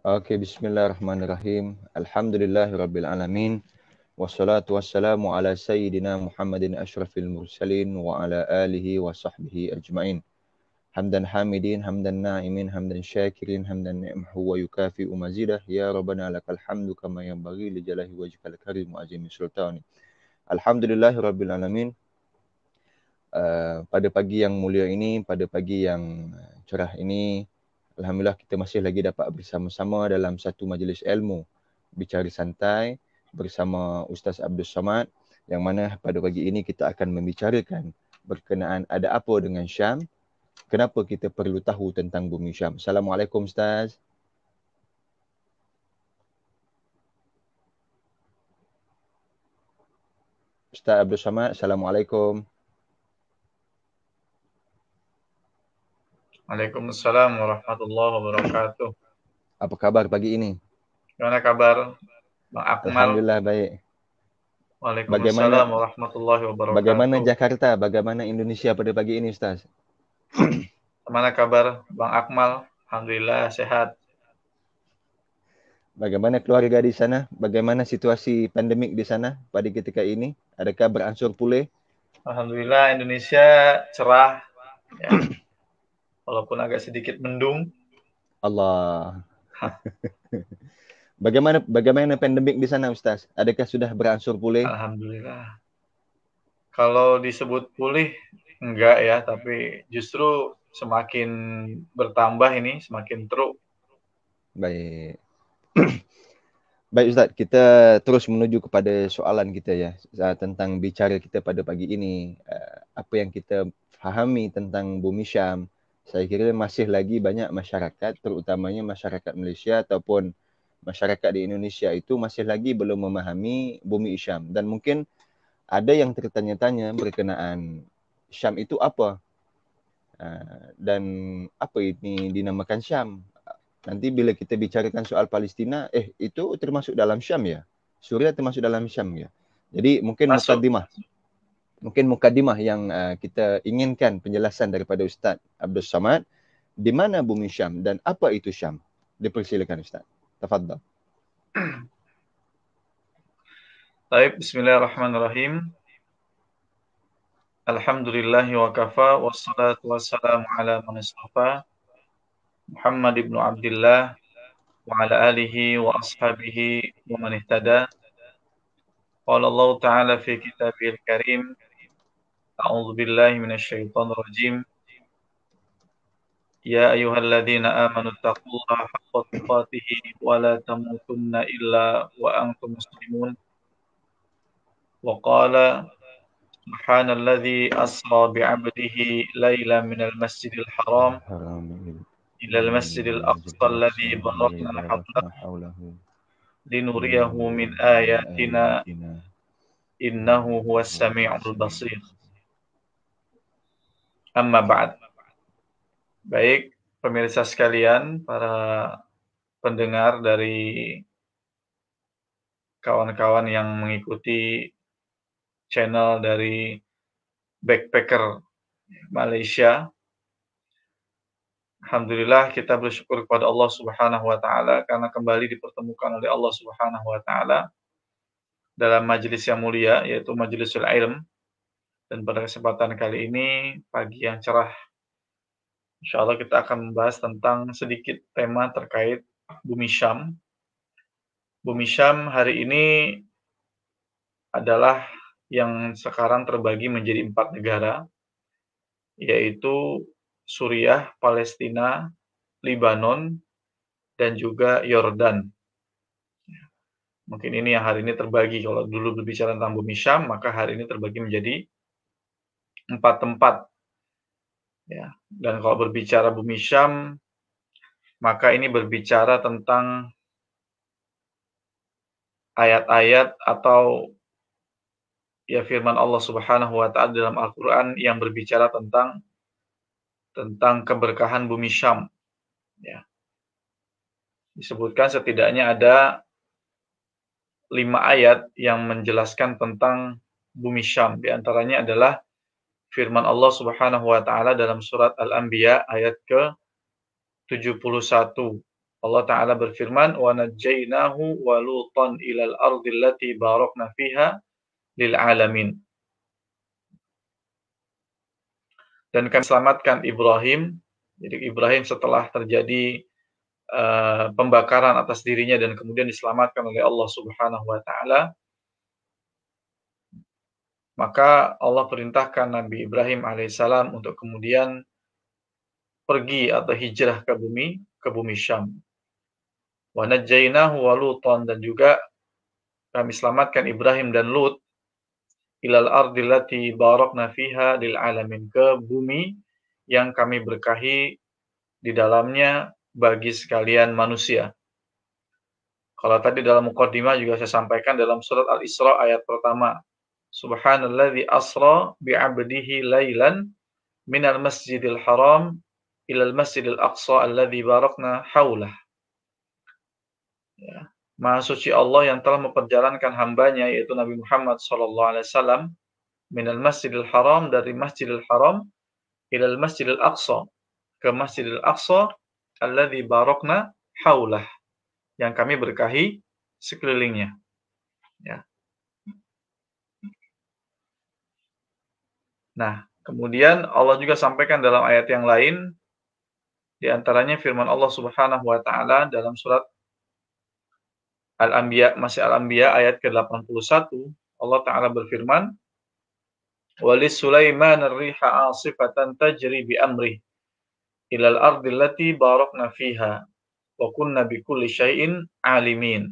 Oke, bismillahirrahmanirrahim. Alhamdulillahirabbil alamin. Wassalatu wassalamu ala sayyidina Muhammadin asyrafil mursalin wa ala alihi wa sahbihi ajmain. Hamdan hamidin, hamdan na'imin, hamdan syakirin, hamdan ni'mahu wa yukafi'u mazidah. Ya Rabbana lakal hamdu kama yanbaghi li jalahi wajhikal karim wa azimi sultani. Alhamdulillahirabbil alamin. Pada pagi yang mulia ini, pada pagi yang cerah ini, alhamdulillah kita masih lagi dapat bersama-sama dalam satu majlis ilmu bicara santai bersama Ustaz Abdul Samad, yang mana pada pagi ini kita akan membicarakan berkenaan ada apa dengan Syam, kenapa kita perlu tahu tentang bumi Syam. Assalamualaikum Ustaz. Ustaz Abdul Samad, Assalamualaikum. Waalaikumsalam warahmatullahi wabarakatuh. Apa kabar pagi ini? Gimana kabar Bang Akmal? Alhamdulillah baik. Waalaikumsalam warahmatullahi wabarakatuh. Bagaimana Jakarta? Bagaimana Indonesia pada pagi ini, Ustaz? Gimana kabar Bang Akmal? Alhamdulillah sehat. Bagaimana keluarga di sana? Bagaimana situasi pandemik di sana pada ketika ini? Adakah berangsur pulih? Alhamdulillah Indonesia cerah, ya. Walaupun agak sedikit mendung. Allah. Bagaimana pandemik di sana, Ustaz? Adakah sudah berangsur pulih? Alhamdulillah. Kalau disebut pulih, enggak ya, tapi justru semakin bertambah ini, semakin teruk. Baik. Baik Ustaz, kita terus menuju kepada soalan kita ya, tentang bicara kita pada pagi ini. Apa yang kita fahami tentang bumi Syam. Saya kira masih lagi banyak masyarakat, terutamanya masyarakat Malaysia ataupun masyarakat di Indonesia itu masih lagi belum memahami bumi Syam. Dan mungkin ada yang tertanya-tanya berkenaan Syam itu apa? Dan apa ini dinamakan Syam? Nanti bila kita bicarakan soal Palestina, itu termasuk dalam Syam ya? Suriah termasuk dalam Syam ya? Jadi mungkin mukaddimah yang kita inginkan penjelasan daripada Ustaz Abdul Samad, di mana bumi Syam dan apa itu Syam? Dipersilakan Ustaz. Tafadhal. Baik, bismillahirrahmanirrahim. Alhamdulillahi wa kafa, wassalatu wassalamu ala man istafa, Muhammad ibn Abdullah wa ala alihi wa ashabihi wa man ihtada. Qala Allah Ta'ala fi kitabihil karim, a'udzu billahi minasyaitonir rajim. Ya ayyuhalladzina amanu taqullaha haqqa tuqatih wa la tamutunna illa wa antum muslimun. Wa qala subhanalladzi asra bi'abdihi laylan minal masjidil haram ila al-masjidil aqsa alladzi barakna hawlahu linuriyahu min ayatina innahu huwas sami'ul basir. Amma ba'd. Baik, pemirsa sekalian, para pendengar dari kawan-kawan yang mengikuti channel dari Backpacker Malaysia. Alhamdulillah kita bersyukur kepada Allah Subhanahu wa taala karena kembali dipertemukan oleh Allah Subhanahu wa taala dalam majelis yang mulia, yaitu Majlisul Ilm. Dan pada kesempatan kali ini, pagi yang cerah, insya Allah kita akan membahas tentang sedikit tema terkait bumi Syam. Bumi Syam hari ini adalah yang sekarang terbagi menjadi 4 negara, yaitu Suriah, Palestina, Libanon, dan juga Yordan. Mungkin ini yang hari ini terbagi. Kalau dulu berbicara tentang bumi Syam, maka hari ini terbagi menjadi 4 tempat. Ya. Dan kalau berbicara bumi Syam, maka ini berbicara tentang ayat-ayat atau ya firman Allah Subhanahu wa taala dalam Al-Qur'an yang berbicara tentang keberkahan bumi Syam. Ya. Disebutkan setidaknya ada 5 ayat yang menjelaskan tentang bumi Syam. Di antaranya adalah firman Allah Subhanahu wa taala dalam surat Al-Anbiya ayat ke-71. Allah Ta'ala berfirman, wa najjaynahu wa lutan ilal ardi allati barakna fiha lil alamin. Dan kami selamatkan Ibrahim. Jadi Ibrahim setelah terjadi pembakaran atas dirinya dan kemudian diselamatkan oleh Allah Subhanahu wa taala, maka Allah perintahkan Nabi Ibrahim alaihissalam untuk kemudian pergi atau hijrah ke bumi Syam. Wa najjaynahu wa lutan, dan juga kami selamatkan Ibrahim dan Lut ilal ardi allati barakna fiha lil alamin, ke bumi yang kami berkahi di dalamnya bagi sekalian manusia. Kalau tadi dalam muqaddimah juga saya sampaikan dalam surat Al-Isra ayat pertama, Subhanalladzi asra bi'abdihi lailan minal masjidil haram ilal masjidil aqsa alladzi barakna haulah. Ya. Maha suci Allah yang telah memperjalankan hambanya, yaitu Nabi Muhammad SAW, minal masjidil haram, dari masjidil haram, ilal masjidil aqsa, ke masjidil aqsa, alladzi barakna haulah, yang kami berkahi sekelilingnya. Ya. Nah, kemudian Allah juga sampaikan dalam ayat yang lain, di antaranya firman Allah Subhanahu wa taala dalam surat Al-Anbiya, masih Al-Anbiya ayat ke-81, Allah Ta'ala berfirman, Walis Sulaiman ar-riha asifatan tajri bi amrih ilal ardi allati barakna fiha wa kunna bi kulli syai'in alimin.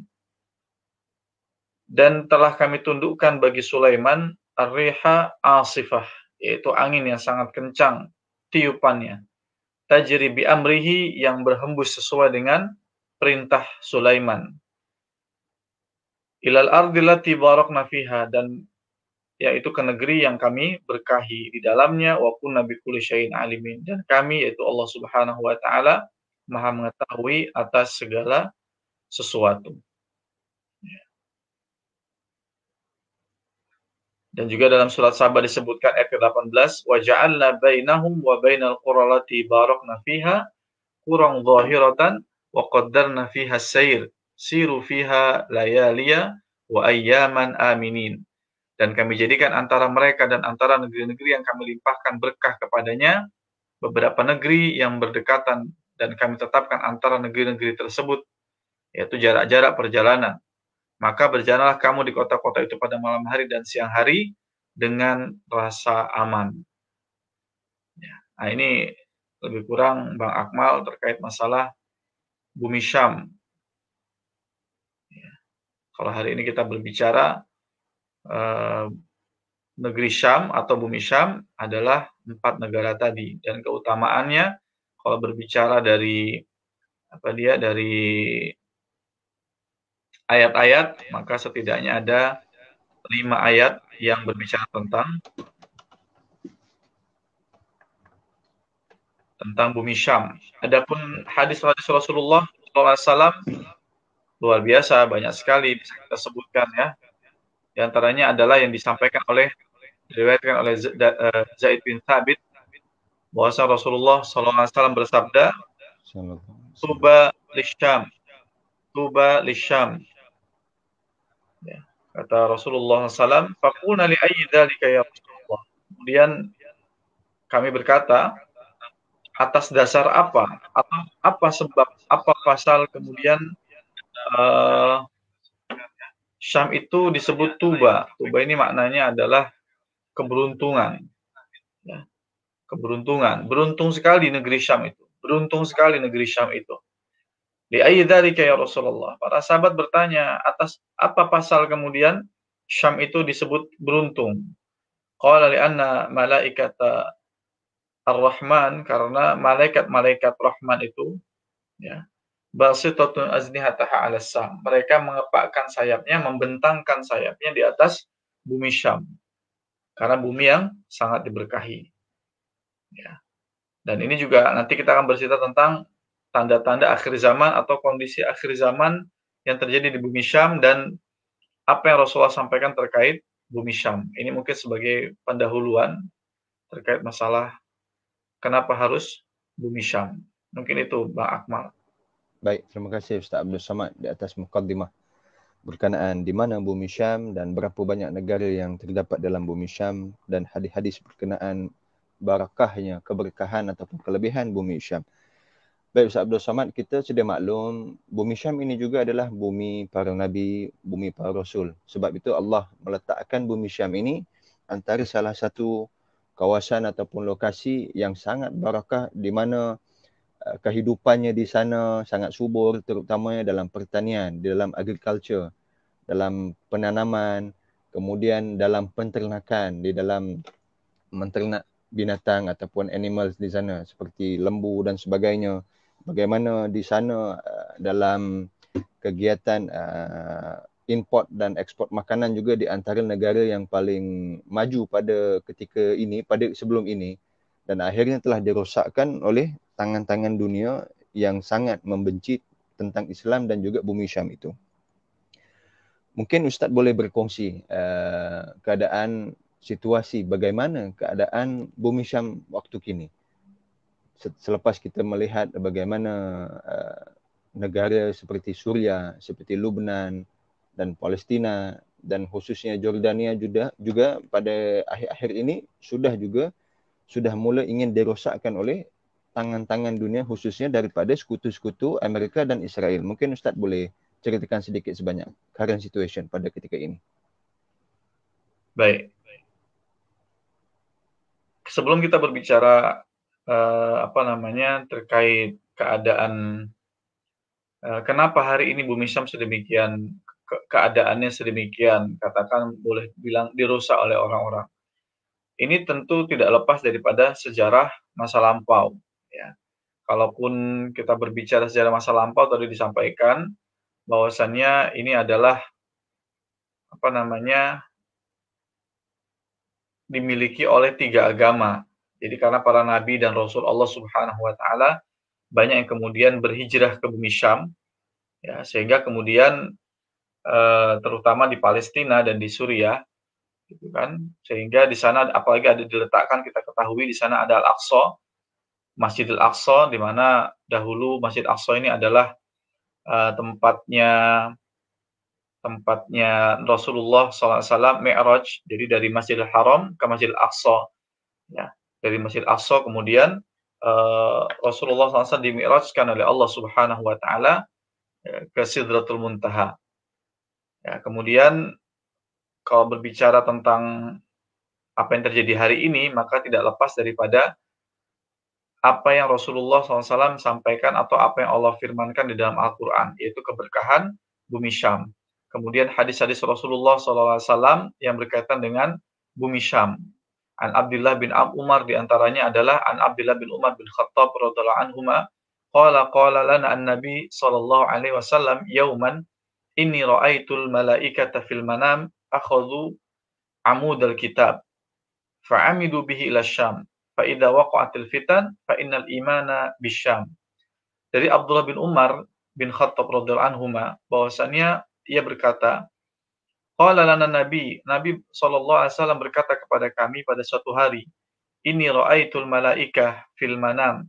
Dan telah kami tundukkan bagi Sulaiman ar-riha asifah, yaitu angin yang sangat kencang tiupannya, tajri bi amrihi, yang berhembus sesuai dengan perintah Sulaiman, ilal ardi allati barakna fiha, dan yaitu ke negeri yang kami berkahi di dalamnya, wa kunna bi kulli syai'in alimin, dan kami, yaitu Allah Subhanahu wa taala, Maha mengetahui atas segala sesuatu. Dan juga dalam surat Saba disebutkan ayat ke-18, wa ja'alna bainahum wa bainal qura allati barakna fiha quran dhahiratan wa qaddarna fiha as-sayr siru fiha layaliya wa ayyaman aminin. Dan kami jadikan antara mereka dan antara negeri-negeri yang kami limpahkan berkah kepadanya beberapa negeri yang berdekatan, dan kami tetapkan antara negeri-negeri tersebut, yaitu jarak-jarak perjalanan. Maka berjalanlah kamu di kota-kota itu pada malam hari dan siang hari dengan rasa aman. Nah, ini lebih kurang Bang Akmal terkait masalah bumi Syam. Kalau hari ini kita berbicara negeri Syam atau bumi Syam adalah 4 negara tadi, dan keutamaannya kalau berbicara dari dari ayat-ayat, maka setidaknya ada 5 ayat yang berbicara tentang bumi Syam. Adapun hadis-hadis Rasulullah SAW luar biasa, banyak sekali bisa kita sebutkan ya. Di antaranya adalah yang disampaikan diriwayatkan oleh Zaid bin Thabit, bahwa Rasulullah SAW bersabda, Tuba lisyam, Tuba lisyam. Ya. Kata Rasulullah SAW, faqulna li ayyi dzalika ya Rasulullah. Kemudian kami berkata, atas dasar apa? Atau apa sebab, apa pasal kemudian Syam itu disebut Tuba. Tuba ini maknanya adalah keberuntungan. Ya. Keberuntungan. Beruntung sekali negeri Syam itu. Beruntung sekali negeri Syam itu. Li ayyi dzalika ya Rasulullah. Para sahabat bertanya, atas apa pasal kemudian Syam itu disebut beruntung? Qala li anna malaikata Ar-Rahman, karena malaikat-malaikat Rahman itu ya, basitatun ajnihataha 'ala Syam. Mereka mengepakkan sayapnya, membentangkan sayapnya di atas bumi Syam. Karena bumi yang sangat diberkahi. Ya. Dan ini juga nanti kita akan bercerita tentang tanda-tanda akhir zaman atau kondisi akhir zaman yang terjadi di bumi Syam dan apa yang Rasulullah sampaikan terkait bumi Syam. Ini mungkin sebagai pendahuluan terkait masalah kenapa harus bumi Syam. Mungkin itu Bang Akmal. Baik, terima kasih Ustaz Abdul Samad di atas mukaddimah berkenaan di mana bumi Syam dan berapa banyak negara yang terdapat dalam bumi Syam dan hadis-hadis berkenaan barakahnya, keberkahan ataupun kelebihan bumi Syam. Baik Ustaz Abdul Samad, kita sudah maklum bumi Syam ini juga adalah bumi para nabi, bumi para rasul. Sebab itu Allah meletakkan bumi Syam ini antara salah satu kawasan ataupun lokasi yang sangat barakah di mana kehidupannya di sana sangat subur, terutamanya dalam pertanian, di dalam agriculture, dalam penanaman, kemudian dalam penternakan, di dalam menternak binatang ataupun animals di sana seperti lembu dan sebagainya. Bagaimana di sana dalam kegiatan import dan ekspor makanan juga di antara negara yang paling maju pada ketika ini, pada sebelum ini, dan akhirnya telah dirosakkan oleh tangan-tangan dunia yang sangat membenci tentang Islam dan juga bumi Syam itu. Mungkin Ustaz boleh berkongsi keadaan situasi bagaimana keadaan bumi Syam waktu kini. Selepas kita melihat bagaimana negara seperti Suria, seperti Lebanon dan Palestina dan khususnya Jordania juga pada akhir-akhir ini sudah mula ingin dirosakkan oleh tangan-tangan dunia khususnya daripada sekutu-sekutu Amerika dan Israel. Mungkin Ustaz boleh ceritakan sedikit sebanyak current situation pada ketika ini. Baik. Sebelum kita berbicara terkait keadaan kenapa hari ini bumi Syam sedemikian keadaannya sedemikian, katakan boleh bilang dirusak oleh orang-orang. Ini tentu tidak lepas daripada sejarah masa lampau, ya. Kalaupun kita berbicara sejarah masa lampau tadi disampaikan bahwasannya ini adalah dimiliki oleh 3 agama. Jadi karena para nabi dan rasul Allah Subhanahu wa taala banyak yang kemudian berhijrah ke bumi Syam, ya, sehingga kemudian terutama di Palestina dan di Suriah, gitu kan. Sehingga di sana apalagi ada diletakkan, kita ketahui di sana ada Al-Aqsa, Masjidil Aqsa, di mana dahulu Masjid Aqsa ini adalah tempatnya Rasulullah SAW Mi'raj, jadi dari Masjidil Haram ke Masjidil Aqsa, ya. Dari Masjid Aqsa kemudian Rasulullah SAW dimi'rajkan oleh Allah Subhanahu wa taala ke Sidratul Muntaha. Ya, kemudian kalau berbicara tentang apa yang terjadi hari ini, maka tidak lepas daripada apa yang Rasulullah SAW sampaikan atau apa yang Allah firmankan di dalam Al-Quran, yaitu keberkahan bumi Syam. Kemudian hadis-hadis Rasulullah SAW yang berkaitan dengan bumi Syam. An Abdullah bin Umar diantaranya adalah An Abdullah bin Umar bin Khattab radhiyallahu anhuma qala lana an-nabi sallallahu alaihi wasallam yauman inni ra'aitul malaikata fil manam akhadhu amudal kitab fa'amidu bihi ila Syam fa idza waqa'atil fitan fa innal imana bisyam. Dari Abdullah bin Umar bin Khattab radhiyallahu anhuma bahwasanya ia berkata, qala lana Nabi sallallahu alaihi wasallam berkata kepada kami pada suatu hari, inni ra'aitul malaikah fil manam.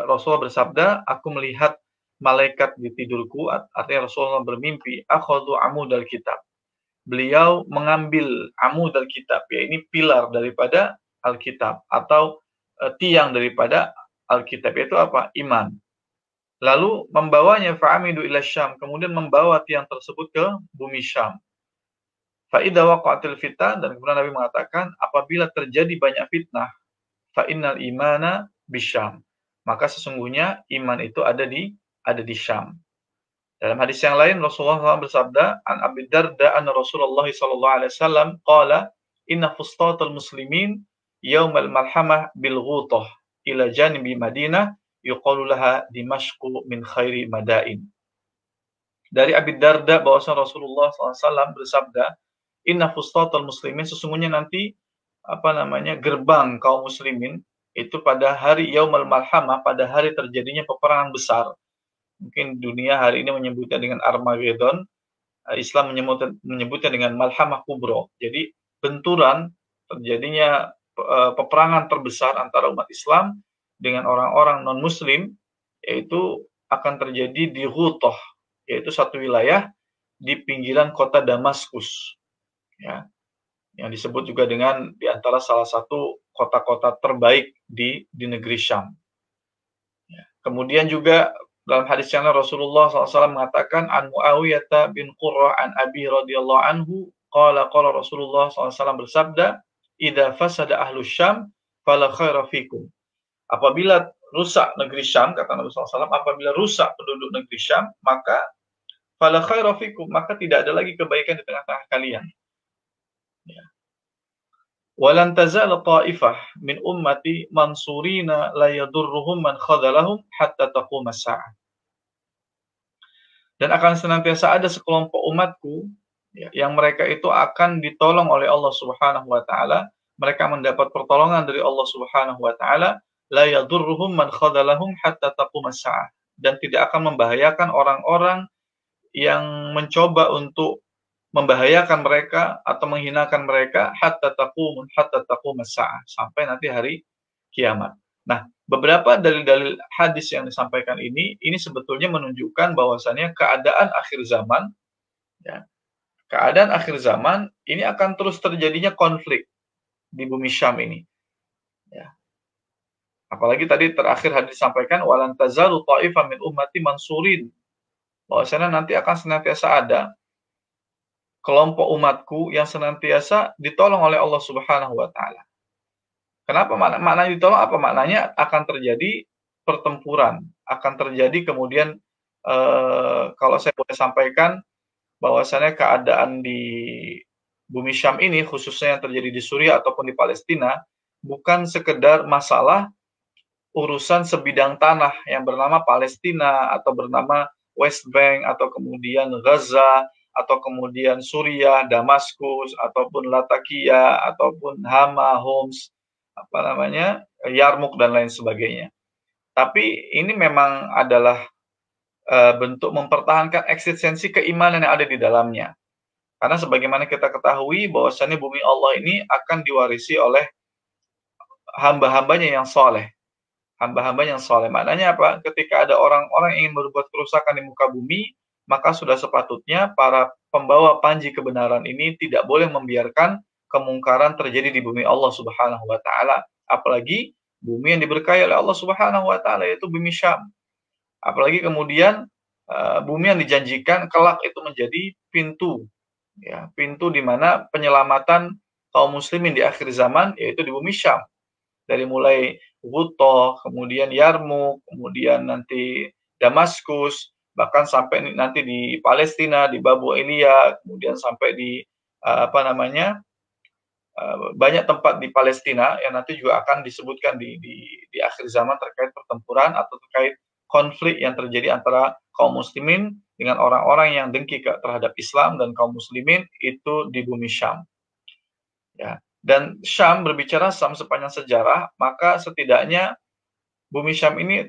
Rasulullah bersabda, aku melihat malaikat di tidurku, artinya Rasulullah bermimpi, akhadhu amudal kitab. Beliau mengambil amudal kitab, ya ini pilar daripada Alkitab atau tiang daripada Alkitab, yaitu apa? Iman. Lalu membawanya fa'amidu ila Syam, kemudian membawa tiang tersebut ke bumi Syam. Fa'idha waqa'atil fitnah, dan kemudian Nabi mengatakan apabila terjadi banyak fitnah, fa'innal imana bisyam, maka sesungguhnya iman itu ada di Syam. Dalam hadis yang lain Rasulullah SAW bersabda, an Abi Darda anna Rasulullah sallallahu alaihi wasallam qala inna fustatal muslimin yaumal malhamah bil ghutah ila janibi Madinah yuqalu laha Dimashqu min khairi madain. Dari Abi Darda bahwasanya Rasulullah SAW bersabda, inna fustatal muslimin, sesungguhnya nanti gerbang kaum muslimin itu pada hari Yaumul Malhamah, pada hari terjadinya peperangan besar. Mungkin dunia hari ini menyebutnya dengan Armageddon, Islam menyebutnya dengan Malhamah Kubro. Jadi benturan terjadinya peperangan terbesar antara umat Islam dengan orang-orang non-muslim, yaitu akan terjadi di Ghutah, yaitu satu wilayah di pinggiran kota Damaskus, ya, yang disebut juga dengan di antara salah satu kota-kota terbaik di negeri Syam. Ya. Kemudian juga dalam hadis yang lain Rasulullah SAW mengatakan an Muawiyah bin Qurrah an Abi radhiyallahu anhu qala Rasulullah SAW bersabda, "Idza fasada ahlus Syam fala khaira fikum." Apabila rusak negeri Syam, kata Nabi SAW, apabila rusak penduduk negeri Syam, maka fala khaira fikum, maka tidak ada lagi kebaikan di tengah-tengah kalian. Ya. Walan tazal ta'ifah min ummati mansurina la yadurruhum man khadalahum hatta taqum as-sa'ah. Dan akan senantiasa ada sekelompok umatku ya, yang mereka itu akan ditolong oleh Allah Subhanahu wa taala, mereka mendapat pertolongan dari Allah Subhanahu wa taala, la yadurruhum man khadalahum hatta taqum as-sa'ah, dan tidak akan membahayakan orang-orang yang mencoba untuk membahayakan mereka atau menghinakan mereka hatta taqum as-sa'ah, sampai nanti hari kiamat. Nah, beberapa dalil-dalil hadis yang disampaikan ini sebetulnya menunjukkan bahwasannya keadaan akhir zaman, ya, keadaan akhir zaman ini akan terus terjadinya konflik di bumi Syam ini. Ya. Apalagi tadi terakhir hadis disampaikan walan tazalu ta'ifah min ummati mansurin, bahwasanya nanti akan senantiasa ada kelompok umatku yang senantiasa ditolong oleh Allah Subhanahu wa taala. Kenapa makna ditolong? Apa maknanya? Akan terjadi pertempuran, akan terjadi kemudian kalau saya boleh sampaikan bahwasannya keadaan di bumi Syam ini, khususnya yang terjadi di Suriah ataupun di Palestina, bukan sekedar masalah urusan sebidang tanah yang bernama Palestina atau bernama West Bank atau kemudian Gaza atau kemudian Suriah, Damaskus ataupun Latakia ataupun Hama, Homs, Yarmuk dan lain sebagainya. Tapi ini memang adalah bentuk mempertahankan eksistensi keimanan yang ada di dalamnya. Karena sebagaimana kita ketahui bahwasannya bumi Allah ini akan diwarisi oleh hamba-hambanya yang soleh. Hamba-hamba yang soleh. Maknanya apa? Ketika ada orang-orang yang ingin berbuat kerusakan di muka bumi, maka sudah sepatutnya para pembawa panji kebenaran ini tidak boleh membiarkan kemungkaran terjadi di bumi Allah Subhanahu wa taala, apalagi bumi yang diberkahi oleh Allah Subhanahu wa taala, yaitu bumi Syam. Apalagi kemudian bumi yang dijanjikan kelak itu menjadi pintu, ya, pintu di mana penyelamatan kaum muslimin di akhir zaman, yaitu di bumi Syam. Dari mulai Ghutah, kemudian Yarmuk, kemudian nanti Damaskus, bahkan sampai nanti di Palestina, di Babu Elia, kemudian sampai di banyak tempat di Palestina yang nanti juga akan disebutkan di akhir zaman terkait pertempuran atau terkait konflik yang terjadi antara kaum muslimin dengan orang-orang yang dengki terhadap Islam dan kaum muslimin itu di bumi Syam. Ya. Dan Syam, berbicara Syam sepanjang sejarah, maka setidaknya bumi Syam ini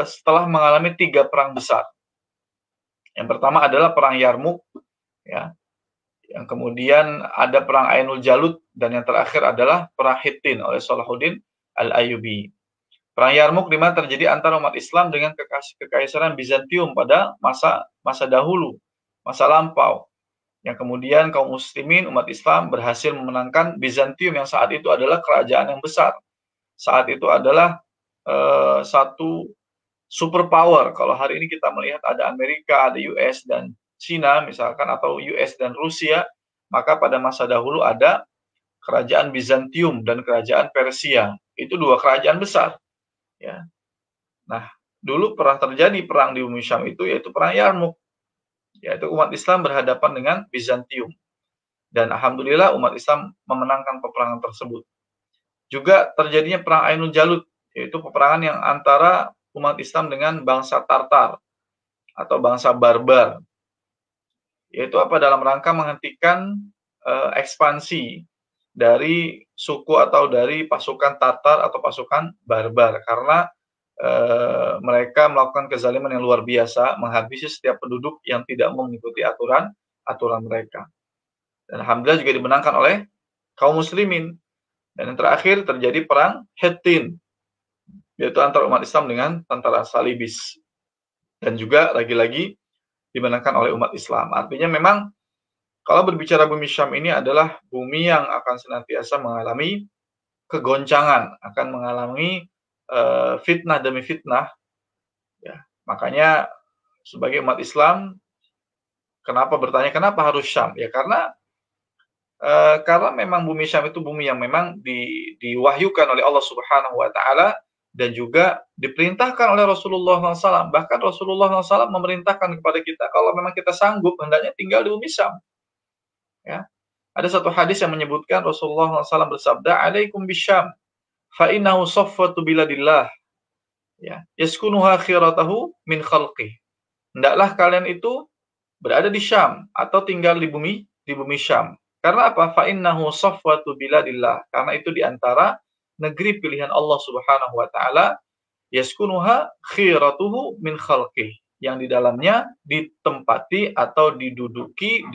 setelah mengalami 3 perang besar. Yang pertama adalah perang Yarmuk, ya. Yang kemudian ada perang Ainul Jalut, dan yang terakhir adalah perang Hittin oleh Salahuddin Al-Ayyubi. Perang Yarmuk di mana terjadi antara umat Islam dengan kekaisaran Bizantium pada masa dahulu, masa lampau. Yang kemudian kaum muslimin, umat Islam berhasil memenangkan Bizantium yang saat itu adalah kerajaan yang besar. Saat itu adalah satu superpower. Kalau hari ini kita melihat ada Amerika, ada US dan Cina misalkan, atau US dan Rusia, maka pada masa dahulu ada kerajaan Bizantium dan kerajaan Persia. Itu 2 kerajaan besar. Ya. Nah, dulu pernah terjadi perang di bumi Syam itu, yaitu perang Yarmuk. Yaitu umat Islam berhadapan dengan Bizantium. Dan alhamdulillah umat Islam memenangkan peperangan tersebut. Juga terjadinya perang Ainul Jalut, yaitu peperangan yang antara umat Islam dengan bangsa Tartar atau bangsa barbar. Yaitu apa? Dalam rangka menghentikan ekspansi dari suku atau dari pasukan Tartar atau pasukan barbar, karena mereka melakukan kezaliman yang luar biasa, menghabisi setiap penduduk yang tidak mengikuti aturan mereka. Dan alhamdulillah juga dimenangkan oleh kaum muslimin. Dan yang terakhir terjadi perang Hittin, yaitu antara umat Islam dengan tentara Salibis. dan juga lagi-lagi dimenangkan oleh umat Islam. Artinya memang kalau berbicara bumi Syam ini adalah bumi yang akan senantiasa mengalami kegoncangan, akan mengalami fitnah demi fitnah. Ya, makanya sebagai umat Islam, kenapa bertanya kenapa harus Syam? Ya karena memang bumi Syam itu bumi yang memang diwahyukan oleh Allah Subhanahu wa taala dan juga diperintahkan oleh Rasulullah SAW. Bahkan Rasulullah SAW memerintahkan kepada kita kalau memang kita sanggup hendaknya tinggal di bumi Syam. Ya. Ada satu hadis yang menyebutkan Rasulullah SAW bersabda, "Alaikum bisyam, fa innahu saffatu biladillah." Ya, yaskunuha khiratahu min khalqih. Hendaklah kalian itu berada di Syam atau tinggal di bumi Syam. Karena apa? Fa innahu safwatu biladillah. Karena itu di antara negeri pilihan Allah Subhanahu wa taala, yaskunuha khiratuhu min khalqih. Yang di dalamnya ditempati atau diduduki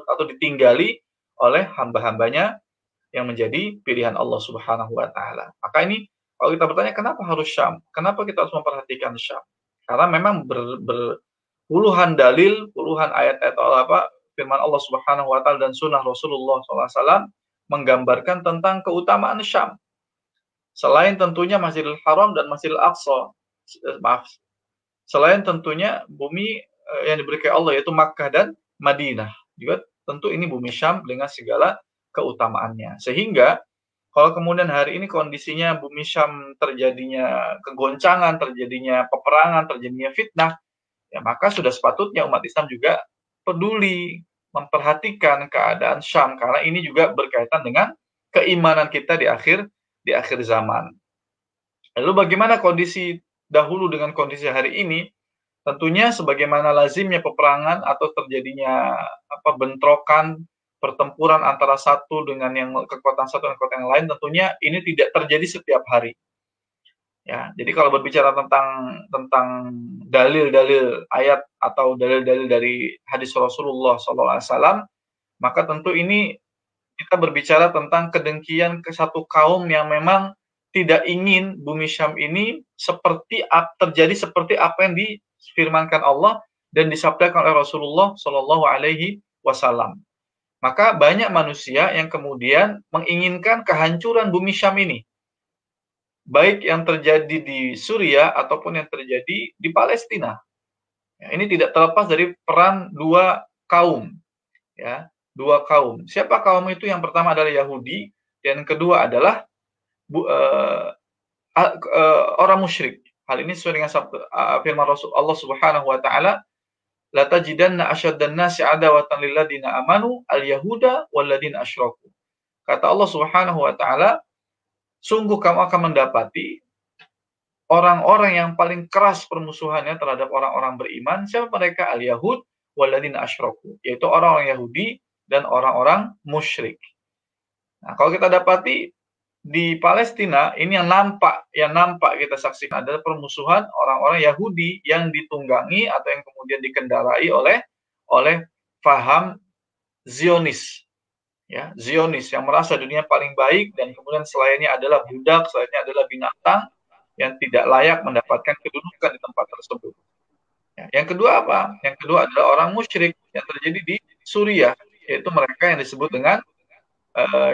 atau ditinggali oleh hamba-hambanya yang menjadi pilihan Allah Subhanahu wa taala. Maka ini kalau kita bertanya kenapa harus Syam? Kenapa kita harus memperhatikan Syam? Karena memang puluhan dalil, puluhan ayat-ayat firman Allah Subhanahu wa taala dan sunnah Rasulullah SAW menggambarkan tentang keutamaan Syam. Selain tentunya Masjidil Haram dan Masjidil Aqsa, selain tentunya bumi yang diberikan Allah yaitu Makkah dan Madinah. Juga tentu ini bumi Syam dengan segala keutamaannya. Sehingga kalau kemudian hari ini kondisinya bumi Syam terjadinya kegoncangan, terjadinya peperangan, terjadinya fitnah, ya maka sudah sepatutnya umat Islam juga peduli memperhatikan keadaan Syam karena ini juga berkaitan dengan keimanan kita di akhir zaman. Lalu bagaimana kondisi dahulu dengan kondisi hari ini? Tentunya sebagaimana lazimnya peperangan atau terjadinya bentrokan, pertempuran antara satu dengan kekuatan satu dan kekuatan yang lain, tentunya ini tidak terjadi setiap hari. Ya, jadi kalau berbicara tentang dalil-dalil ayat atau dalil-dalil dari hadis Rasulullah SAW, maka tentu ini kita berbicara tentang kedengkian ke satu kaum yang memang tidak ingin bumi Syam ini terjadi seperti apa yang difirmankan Allah dan disabdakan oleh Rasulullah SAW. Maka banyak manusia yang kemudian menginginkan kehancuran bumi Syam ini. Baik yang terjadi di Suriah ataupun yang terjadi di Palestina. Ya, ini tidak terlepas dari peran dua kaum. Ya, dua kaum. Siapa kaum itu? Yang pertama adalah Yahudi, dan yang kedua adalah orang musyrik. Hal ini sesuai dengan firman Rasul Allah Subhanahu wa taala, "La tajidanna asyaddan nasi adawatan lil ladina amanu al-yahuda wal ladina asyraku." Kata Allah Subhanahu wa taala, sungguh kamu akan mendapati orang-orang yang paling keras permusuhannya terhadap orang-orang beriman. Siapa mereka? Al-Yahud waladina asyraku, yaitu orang-orang Yahudi dan orang-orang musyrik. Nah, kalau kita dapati di Palestina, ini yang nampak kita saksikan adalah permusuhan orang-orang Yahudi yang ditunggangi atau yang kemudian dikendarai oleh paham Zionis. Ya, Zionis yang merasa dunia paling baik dan kemudian selainnya adalah budak, selainnya adalah binatang yang tidak layak mendapatkan kedudukan di tempat tersebut. Ya, yang kedua apa? Yang kedua adalah orang musyrik yang terjadi di Suriah, yaitu mereka yang disebut dengan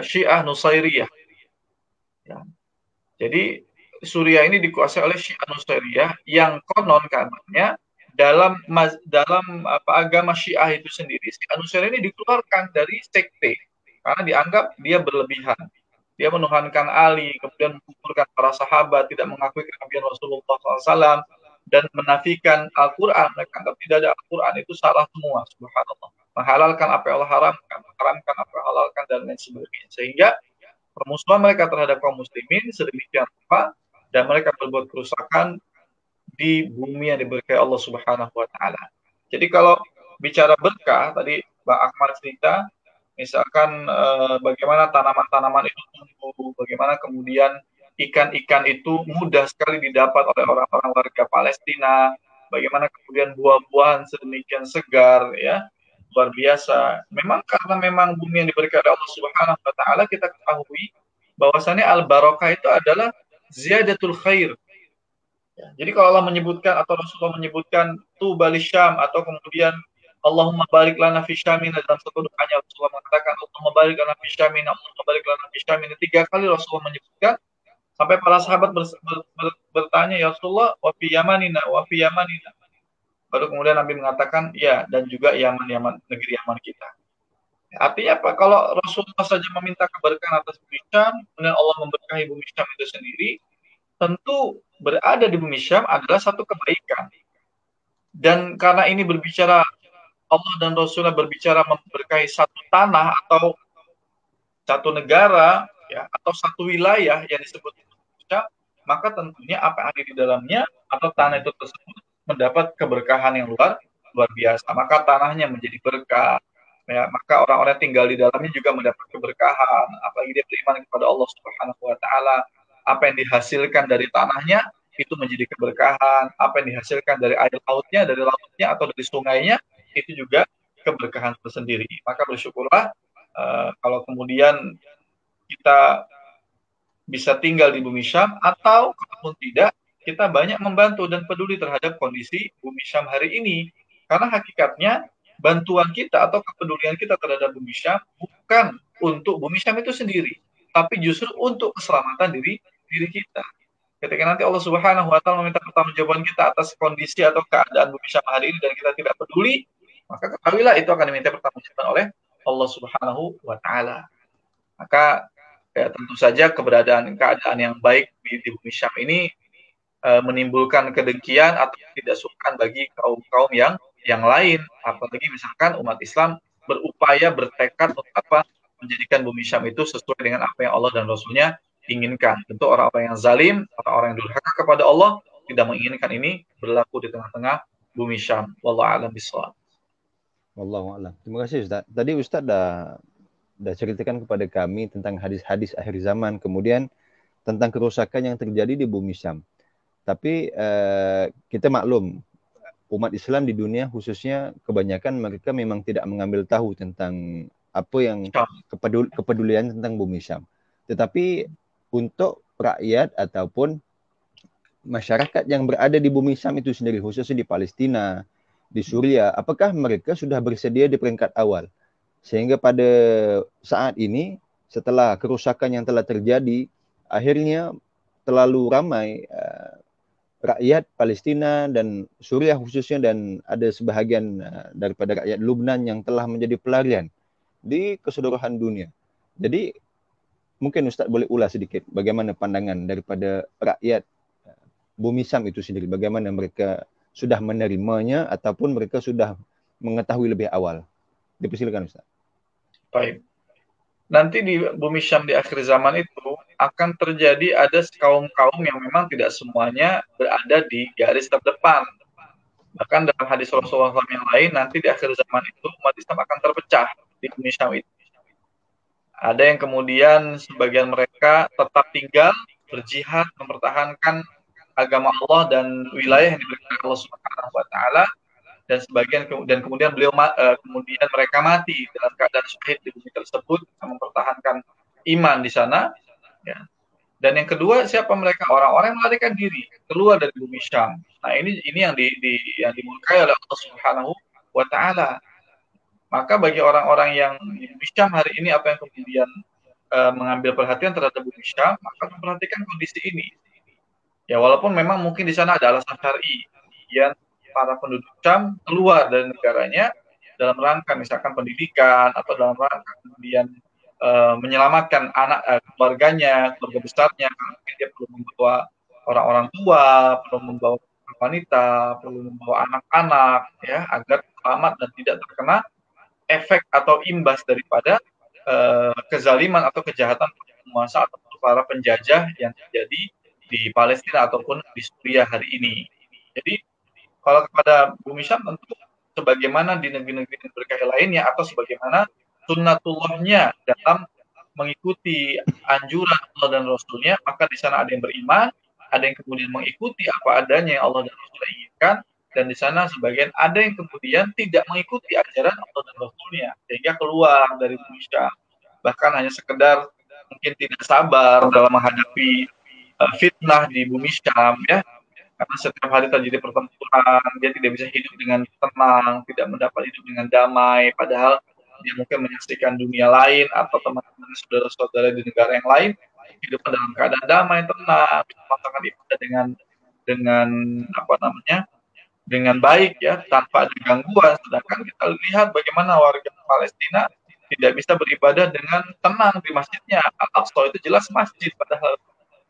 Syiah Nusairiyah. Ya. Jadi Suriah ini dikuasai oleh Syiah Nusairiyah yang konon katanya dalam agama Syiah itu sendiri, Syiah Nusairiyah ini dikeluarkan dari sekte karena dianggap dia berlebihan. Dia menuhankan Ali, kemudian mengukurkan para sahabat, tidak mengakui kenabian Rasulullah SAW, dan menafikan Al-Quran. Mereka anggap tidak ada Al-Quran, itu salah semua, subhanallah. Menghalalkan apa yang Allah haramkan, mengharamkan apa yang Allah halalkan, dan lain sebagainya. Sehingga permusuhan mereka terhadap kaum muslimin sedemikian rupa, dan mereka berbuat kerusakan di bumi yang diberkahi Allah Subhanahu wa taala. Jadi kalau bicara berkah, tadi Bang Ahmad cerita, misalkan bagaimana tanaman-tanaman itu tumbuh, bagaimana kemudian ikan-ikan itu mudah sekali didapat oleh orang-orang warga Palestina, bagaimana kemudian buah-buahan sedemikian segar, ya, luar biasa. Memang karena memang bumi yang diberikan oleh Allah Subhanahu wa taala, kita ketahui bahwasannya al-barakah itu adalah ziyadatul khair. Ya, jadi kalau Allah menyebutkan atau Rasulullah menyebutkan tu balisyam atau kemudian Allahumma barik lana fi syamina, dalam satu doanya Rasulullah mengatakan Allahumma barik lana fi syamina, Allahumma barik lana fi syamina, 3 kali Rasulullah menyebutkan sampai para sahabat bertanya, ya Rasulullah, wa fi yamanina, wa fi yamanina. Baru kemudian Nabi mengatakan, ya, dan juga Yaman, negeri Yaman kita. Artinya apa? Kalau Rasulullah saja meminta keberkahan atas bumi Syam, kemudian Allah memberkahi bumi Syam itu sendiri, tentu berada di bumi Syam adalah satu kebaikan. Dan karena ini berbicara, Allah dan Rasulullah berbicara memberkahi satu tanah atau satu negara, ya, atau satu wilayah yang disebut Syam, maka tentunya apa yang ada di dalamnya atau tanah itu tersebut mendapat keberkahan yang luar biasa. Maka tanahnya menjadi berkah, ya, maka orang-orang yang tinggal di dalamnya juga mendapat keberkahan. Apalagi dia beriman kepada Allah Subhanahu wa taala, apa yang dihasilkan dari tanahnya itu menjadi keberkahan, apa yang dihasilkan dari air lautnya, dari lautnya atau dari sungainya itu juga keberkahan tersendiri. Maka bersyukurlah kalau kemudian kita bisa tinggal di bumi Syam, atau kalaupun tidak, kita banyak membantu dan peduli terhadap kondisi bumi Syam hari ini. Karena hakikatnya bantuan kita atau kepedulian kita terhadap bumi Syam bukan untuk bumi Syam itu sendiri, tapi justru untuk keselamatan diri kita. Ketika nanti Allah Subhanahu wa taala meminta pertanggungjawaban kita atas kondisi atau keadaan bumi Syam hari ini dan kita tidak peduli, maka ketahuilah itu akan diminta pertanggungjawaban oleh Allah Subhanahu wa taala. Maka ya, tentu saja keadaan yang baik di bumi Syam ini menimbulkan kedengkian atau ketidaksukaan bagi kaum-kaum yang lain, apalagi misalkan umat Islam berupaya bertekad untuk apa, menjadikan bumi Syam itu sesuai dengan apa yang Allah dan Rasulnya inginkan. Tentu orang-orang yang zalim, orang-orang yang durhaka kepada Allah tidak menginginkan ini berlaku di tengah-tengah bumi Syam. Wallahu a'lam bishawab. Wallahu a'lam. Terima kasih Ustaz. Tadi Ustaz dah ceritakan kepada kami tentang hadis-hadis akhir zaman, kemudian tentang kerusakan yang terjadi di bumi Syam. Tapi kita maklum, umat Islam di dunia khususnya kebanyakan mereka memang tidak mengambil tahu tentang apa yang kepedulian tentang bumi Syam. Tetapi untuk rakyat ataupun masyarakat yang berada di bumi Syam itu sendiri, khususnya di Palestina, di Suriah, apakah mereka sudah bersedia di peringkat awal? Sehingga pada saat ini, setelah kerusakan yang telah terjadi, akhirnya terlalu ramai rakyat Palestina dan Suriah khususnya, dan ada sebahagian daripada rakyat Lubnan yang telah menjadi pelarian di keseluruhan dunia. Jadi mungkin Ustaz boleh ulas sedikit bagaimana pandangan daripada rakyat bumi Syam itu sendiri, bagaimana mereka sudah menerimanya ataupun mereka sudah mengetahui lebih awal. Dipersilakan Ustaz. Baik. Nanti di bumi Syam di akhir zaman itu akan terjadi ada kaum-kaum yang memang tidak semuanya berada di garis terdepan. Bahkan dalam hadis Rasulullah SAW yang lain, nanti di akhir zaman itu umat Islam akan terpecah di bumi Syam itu. Ada yang kemudian sebagian mereka tetap tinggal, berjihad, mempertahankan agama Allah dan wilayah yang diberikan Allah Subhanahu wa taala, dan sebagian kemudian kemudian mereka mati dalam keadaan syahid di bumi tersebut, mempertahankan iman di sana, ya. Dan yang kedua, siapa mereka? Orang-orang yang melarikan diri keluar dari bumi Syam. Nah, ini yang dimurkai oleh Allah Subhanahu wa taala. Maka bagi orang-orang yang di bumi Syam hari ini, apa yang kemudian mengambil perhatian terhadap bumi Syam, maka memperhatikan kondisi ini. Ya, walaupun memang mungkin di sana ada alasan syar'i, kemudian para penduduk Syam keluar dari negaranya dalam rangka misalkan pendidikan atau dalam rangka kemudian menyelamatkan anak keluarga besarnya, karena mungkin dia perlu membawa orang-orang tua, perlu membawa wanita, perlu membawa anak-anak, ya, agar selamat dan tidak terkena efek atau imbas daripada kezaliman atau kejahatan penguasa atau para penjajah yang terjadi di Palestina ataupun di Suriah hari ini. Jadi kalau kepada bumi Syam tentu sebagaimana di negeri-negeri berkah lainnya atau sebagaimana sunnatullahnya dalam mengikuti anjuran Allah dan Rasulnya, maka di sana ada yang beriman, ada yang kemudian mengikuti apa adanya yang Allah dan Rasulnya inginkan, dan di sana sebagian ada yang kemudian tidak mengikuti ajaran Allah dan Rasulnya, sehingga keluar dari bumi Syam, bahkan hanya sekedar mungkin tidak sabar dalam menghadapi fitnah di bumi Syam, ya. Karena setiap hari terjadi pertempuran, dia tidak bisa hidup dengan tenang, tidak mendapat hidup dengan damai, padahal dia mungkin menyaksikan dunia lain atau teman-teman saudara-saudara di negara yang lain hidup dalam keadaan damai, tenang, melaksanakan ibadah dengan apa namanya, dengan baik ya, tanpa ada gangguan. Sedangkan kita lihat bagaimana warga Palestina tidak bisa beribadah dengan tenang di masjidnya. Al-Aqsa itu jelas masjid padahal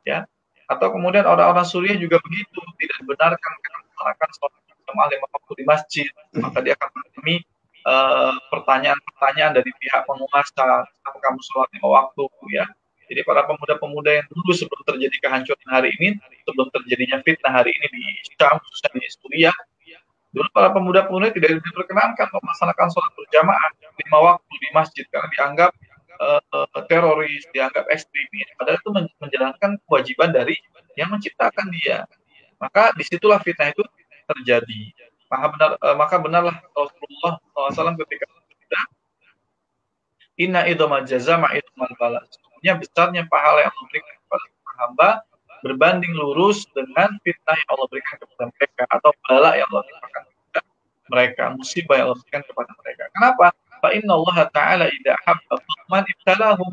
ya. Atau kemudian orang-orang Suriah juga begitu, tidak dibenarkan mereka melaksanakan sholat berjamaah 5 waktu di masjid, maka dia akan mengalami pertanyaan-pertanyaan dari pihak penguasa, apakah kamu sholat 5 waktu ya. Jadi para pemuda-pemuda yang dulu sebelum terjadi kehancuran hari ini, sebelum terjadinya fitnah hari ini di Syam, khususnya di Suriah, dulu para pemuda-pemuda tidak diperkenankan melaksanakan sholat berjamaah 5 waktu di masjid karena dianggap teroris, dianggap ekstremis. Padahal itu menjalankan kewajiban dari yang menciptakan dia. Maka disitulah fitnah itu terjadi. Maka benarlah Rasulullah SAW ketika bersabda, Inna idhamal jaza ma'idhamal bala. Sesungguhnya besarnya pahala yang Allah berikan kepada hamba berbanding lurus dengan fitnah yang Allah berikan kepada mereka atau bala yang Allah berikan kepada mereka, musibah yang Allah berikan kepada mereka. Kenapa? Fa inna Allah Ta'ala idza habba qauman ibtalahum.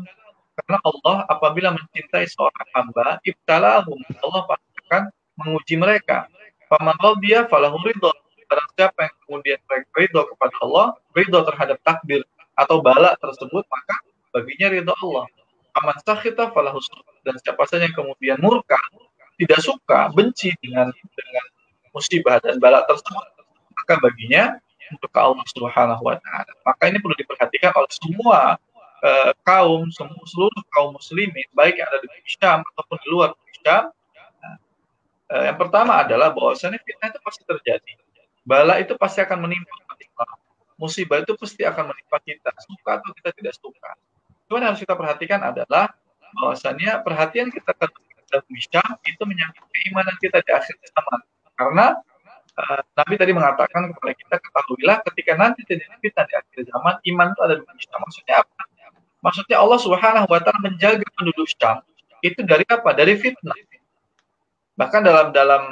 Karena Allah apabila mencintai seorang hamba, ibtalahum, Allah pasti akan menguji mereka. Faman radiya falahu ridha. Barang siapa yang kemudian ridha kepada Allah, ridha terhadap takdir atau bala tersebut, maka baginya ridha Allah. Faman sakhita falahu sukhط. Dan siapa saja yang kemudian murka, tidak suka, benci dengan musibah dan bala tersebut, maka baginya untuk Allah Subhanahu wa Ta'ala. Maka ini perlu diperhatikan oleh semua seluruh kaum muslimin, baik yang ada di Syam ataupun di luar Syam. Yang pertama adalah bahwasanya fitnah itu pasti terjadi. Bala itu pasti akan menimpa kita. Musibah itu pasti akan menimpa kita, suka atau kita tidak suka. Cuma yang harus kita perhatikan adalah bahwasanya perhatian kita terhadap Syam itu menyangkut keimanan kita di akhir zaman. Karena Nabi tadi mengatakan kepada kita, ketahuilah ketika nanti terjadi fitnah di akhir zaman, iman itu ada di Syam. Maksudnya apa? Maksudnya Allah Subhanahu wa Ta'ala menjaga penduduk Syam itu dari apa? Dari fitnah. Bahkan dalam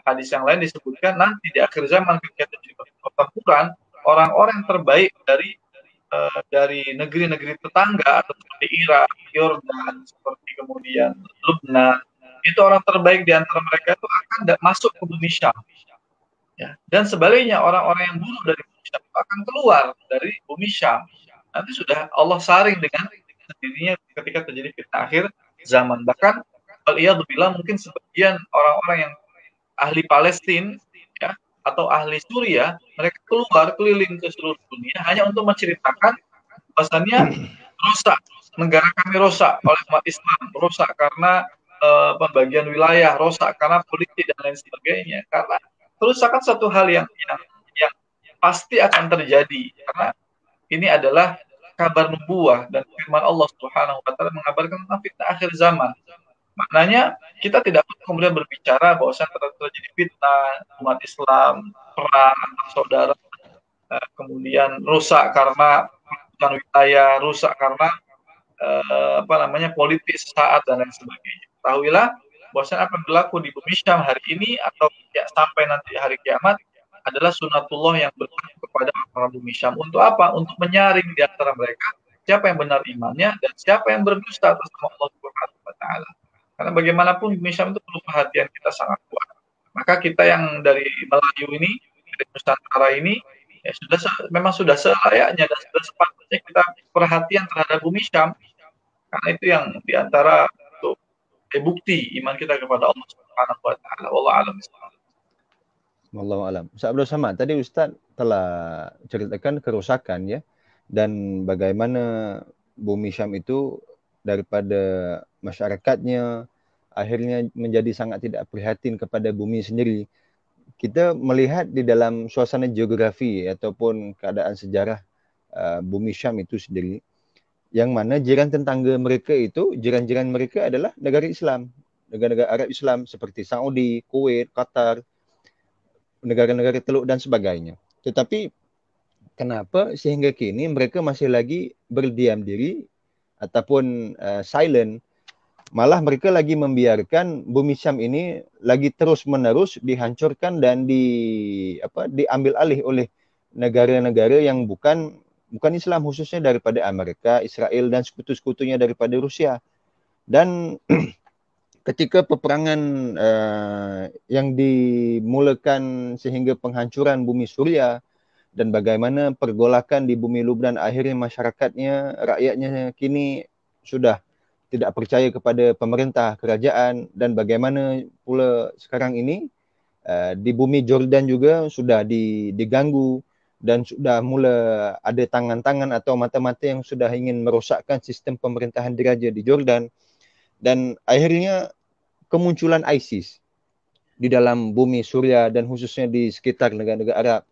hadis yang lain disebutkan nanti di akhir zaman ketika terjadi pertempuran, orang-orang terbaik dari negeri-negeri tetangga atau seperti Irak, Yordan, seperti kemudian Lebanon, itu orang terbaik di antara mereka itu akan masuk ke bumi Syam. Ya. Dan sebaliknya orang-orang yang buruk dari bumi Syam akan keluar dari bumi Syam. Nanti sudah Allah saring dengan sendirinya ketika terjadi fitnah akhir zaman. Bahkan waliyadzubillah mungkin sebagian orang-orang yang ahli Palestina ya, atau ahli Suriah, mereka keluar keliling ke seluruh dunia hanya untuk menceritakan bahwasannya rusak, negara kami rusak oleh umat Islam, rusak karena pembagian wilayah, rusak karena politik dan lain sebagainya. Karena kerusakan satu hal yang pasti akan terjadi karena ini adalah kabar nubuah dan firman Allah Subhanahu wa Ta'ala mengabarkan tentang fitnah akhir zaman. Maknanya kita tidak perlu kemudian berbicara bahwa terjadi fitnah umat Islam, perang antar saudara, kemudian rusak karena wilayah, rusak karena politik sesaat dan lain sebagainya. Ketahuilah bahwasanya apa yang berlaku di bumi Syam hari ini atau ya, sampai nanti hari kiamat adalah sunatullah yang berlaku kepada orang bumi Syam. Untuk apa? Untuk menyaring di antara mereka siapa yang benar imannya dan siapa yang berdusta atas nama Allah Subhanahu wa Ta'ala. Karena bagaimanapun bumi Syam itu perlu perhatian kita sangat kuat. Maka kita yang dari Melayu ini, dari Nusantara ini, ya memang sudah selayaknya dan sudah sepatutnya kita perhatian terhadap bumi Syam. Karena itu yang diantara bukti iman kita kepada Allah Subhanahu wa Ta'ala. Wallahu a'lam bishawab. Wallahu a'lam. Ustaz Abdul Samad, tadi Ustaz telah ceritakan kerusakan ya dan bagaimana bumi Syam itu daripada masyarakatnya akhirnya menjadi sangat tidak prihatin kepada bumi sendiri. Kita melihat di dalam suasana geografi ataupun keadaan sejarah bumi Syam itu sendiri, yang mana jiran tetangga mereka itu, jiran-jiran mereka adalah negara Islam, negara-negara Arab Islam seperti Saudi, Kuwait, Qatar, negara-negara Teluk dan sebagainya. Tetapi kenapa sehingga kini mereka masih lagi berdiam diri ataupun silent Malah mereka lagi membiarkan bumi Syam ini lagi terus-menerus dihancurkan dan diambil alih oleh negara-negara yang bukan Islam, khususnya daripada Amerika, Israel dan sekutu-sekutunya daripada Rusia. Dan ketika peperangan yang dimulakan sehingga penghancuran bumi Suria dan bagaimana pergolakan di bumi Lubnan, akhirnya masyarakatnya, rakyatnya kini sudah tidak percaya kepada pemerintah, kerajaan, dan bagaimana pula sekarang ini di bumi Jordan juga sudah diganggu dan sudah mula ada tangan-tangan atau mata-mata yang sudah ingin merosakkan sistem pemerintahan diraja di Jordan. Dan akhirnya kemunculan ISIS di dalam bumi Suria dan khususnya di sekitar negara-negara Arab.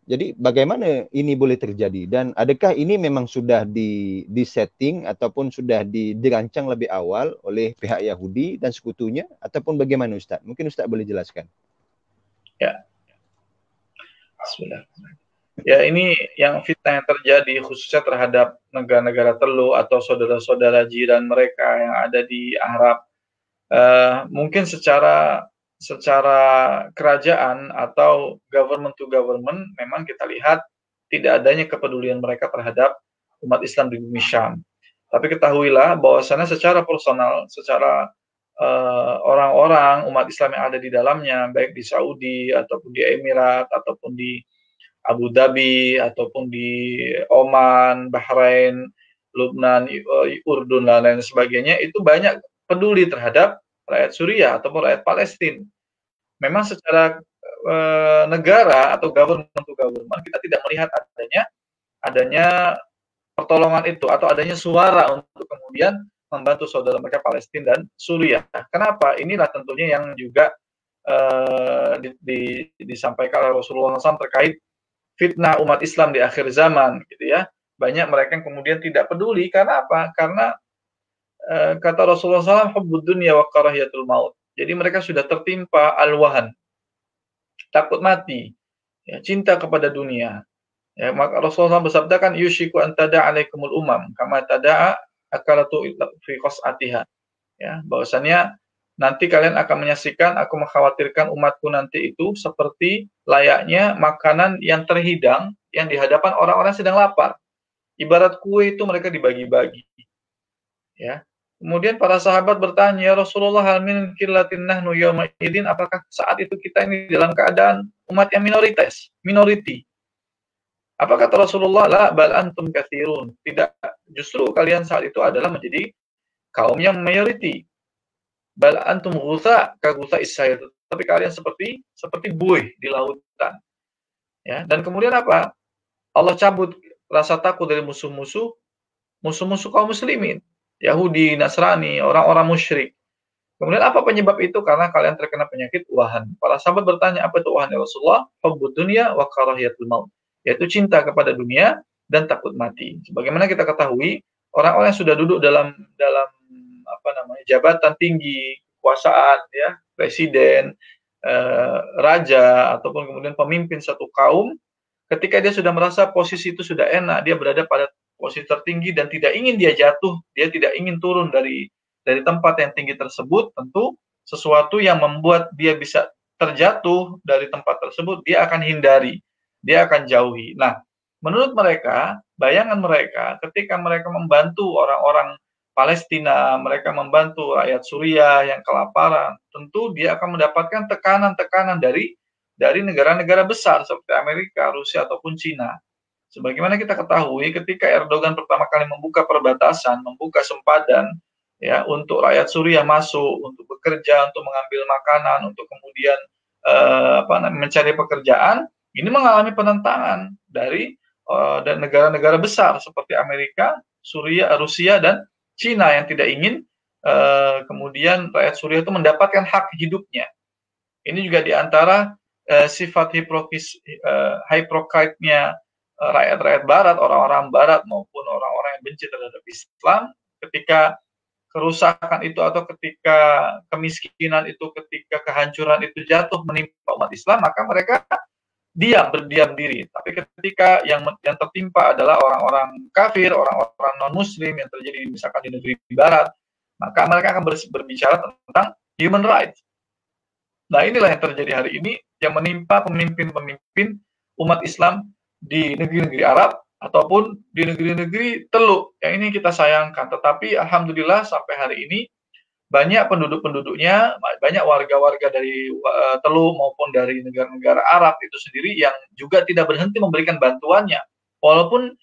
Jadi bagaimana ini boleh terjadi dan adakah ini memang sudah di-setting ataupun sudah dirancang lebih awal oleh pihak Yahudi dan sekutunya ataupun bagaimana Ustaz? Mungkin Ustaz boleh jelaskan. Ya. Bismillah. Ya, ini yang fitnah yang terjadi khususnya terhadap negara-negara Teluk atau saudara-saudara jiran mereka yang ada di Arab. Mungkin secara kerajaan atau government to government memang kita lihat tidak adanya kepedulian mereka terhadap umat Islam di bumi Syam. Tapi ketahuilah bahwasannya secara personal, secara orang-orang umat Islam yang ada di dalamnya, baik di Saudi ataupun di Emirat ataupun di Abu Dhabi ataupun di Oman, Bahrain, Lubnan, Urdun dan lain sebagainya, itu banyak peduli terhadap rakyat Suriah ataupun rakyat Palestina. Memang secara negara atau government to government kita tidak melihat adanya pertolongan itu atau adanya suara untuk kemudian membantu saudara mereka Palestina dan Suriah. Kenapa? Inilah tentunya yang juga disampaikan oleh Rasulullah SAW terkait fitnah umat Islam di akhir zaman, gitu ya. Banyak mereka yang kemudian tidak peduli karena apa? Karena kata Rasulullah SAW, hubbud dunya wa karahiyatul maut. Jadi mereka sudah tertimpa al-wahan, takut mati, ya, cinta kepada dunia. Ya, maka Rasulullah SAW bersabda kan, yushiku an tada'a alaikumul umam, kama tada'a akalatu fi qas'atiha. Ya, bahwasannya nanti kalian akan menyaksikan, aku mengkhawatirkan umatku nanti itu seperti layaknya makanan yang terhidang yang di hadapan orang-orang sedang lapar. Ibarat kue itu mereka dibagi-bagi. Ya. Kemudian para sahabat bertanya, ya Rasulullah, hal min qillatin nahnu yawma idin, apakah saat itu kita ini dalam keadaan umat yang minoriti? Apa kata Rasulullah? La bal antum katsirun. Tidak, justru kalian saat itu adalah menjadi kaum yang mayoriti. Bal antum ghutha ka ghutha isyair. Tapi kalian seperti buih di lautan. Ya, dan kemudian apa? Allah cabut rasa takut dari musuh-musuh kaum muslimin, Yahudi, Nasrani, orang-orang musyrik. Kemudian apa penyebab itu? Karena kalian terkena penyakit wahan. Para sahabat bertanya, apa itu wahan ya Rasulullah? Hubbud dunya wa karahiyatul maut. Yaitu cinta kepada dunia dan takut mati. Sebagaimana kita ketahui, orang-orang yang sudah duduk dalam jabatan tinggi, kekuasaan, ya, presiden, raja, ataupun kemudian pemimpin satu kaum, ketika dia sudah merasa posisi itu sudah enak, dia berada pada posisi tertinggi dan tidak ingin dia jatuh, dia tidak ingin turun dari tempat yang tinggi tersebut, tentu sesuatu yang membuat dia bisa terjatuh dari tempat tersebut, dia akan hindari, dia akan jauhi. Nah, menurut mereka, bayangan mereka ketika mereka membantu orang-orang Palestina, mereka membantu rakyat Suriah yang kelaparan, tentu dia akan mendapatkan tekanan-tekanan dari negara-negara besar seperti Amerika, Rusia, ataupun Cina. Sebagaimana kita ketahui, ketika Erdogan pertama kali membuka perbatasan, membuka sempadan, ya, untuk rakyat Suriah masuk, untuk bekerja, untuk mengambil makanan, untuk kemudian mencari pekerjaan, ini mengalami penentangan dari negara-negara besar seperti Amerika, Rusia, dan Cina yang tidak ingin kemudian rakyat Suriah itu mendapatkan hak hidupnya. Ini juga diantara sifat hypocrite-nya rakyat-rakyat Barat, orang-orang Barat maupun orang-orang yang benci terhadap Islam, ketika kerusakan itu atau ketika kemiskinan itu, ketika kehancuran itu jatuh menimpa umat Islam, maka mereka berdiam diri. Tapi ketika yang tertimpa adalah orang-orang kafir, orang-orang non-muslim yang terjadi misalkan di negeri Barat, maka mereka akan berbicara tentang human rights. Nah, inilah yang terjadi hari ini yang menimpa pemimpin-pemimpin umat Islam di negeri-negeri Arab ataupun di negeri-negeri Teluk. Yang ini kita sayangkan. Tetapi alhamdulillah sampai hari ini banyak penduduk-penduduknya, banyak warga-warga dari Teluk maupun dari negara-negara Arab itu sendiri yang juga tidak berhenti memberikan bantuannya. Walaupun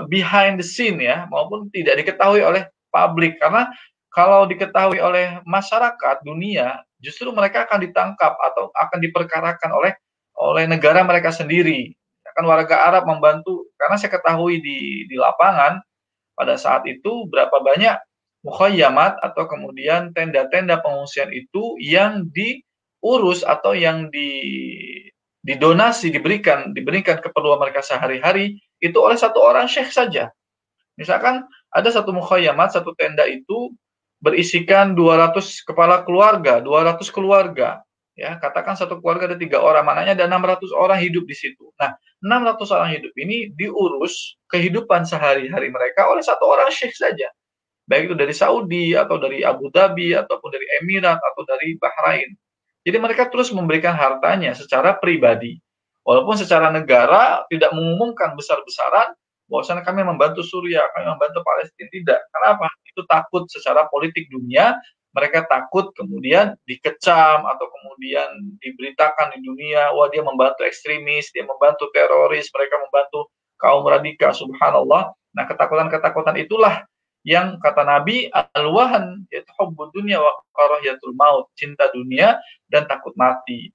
behind the scene ya, maupun tidak diketahui oleh publik. Karena kalau diketahui oleh masyarakat dunia, justru mereka akan ditangkap atau akan diperkarakan oleh negara mereka sendiri. Kan warga Arab membantu, karena saya ketahui di lapangan pada saat itu berapa banyak mukhayyamat atau kemudian tenda-tenda pengungsian itu yang diurus atau yang didonasi, diberikan keperluan mereka sehari-hari itu oleh satu orang syekh saja. Misalkan ada satu mukhayyamat, satu tenda itu berisikan 200 kepala keluarga, 200 keluarga. Ya, katakan satu keluarga ada 3 orang, maknanya ada 600 orang hidup di situ. Nah, 600 orang hidup ini diurus kehidupan sehari-hari mereka oleh satu orang syekh saja. Baik itu dari Saudi, atau dari Abu Dhabi, ataupun dari Emirat, atau dari Bahrain. Jadi mereka terus memberikan hartanya secara pribadi. Walaupun secara negara tidak mengumumkan besar-besaran, bahwasanya kami membantu Suriah, kami membantu Palestina. Tidak. Kenapa? Itu takut secara politik dunia, mereka takut kemudian dikecam atau kemudian diberitakan di dunia, wah dia membantu ekstremis, dia membantu teroris, mereka membantu kaum radikal, subhanallah. Nah, ketakutan-ketakutan itulah yang kata Nabi, al-wahan, yaitu hubbud dunya wa karahiyatul maut, cinta dunia dan takut mati.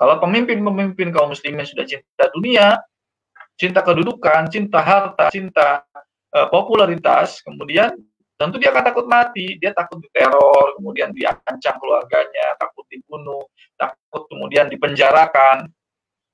Kalau pemimpin-pemimpin kaum muslimin sudah cinta dunia, cinta kedudukan, cinta harta, cinta popularitas, kemudian tentu dia akan takut mati, dia takut diteror, kemudian diancam keluarganya, takut dibunuh, takut kemudian dipenjarakan.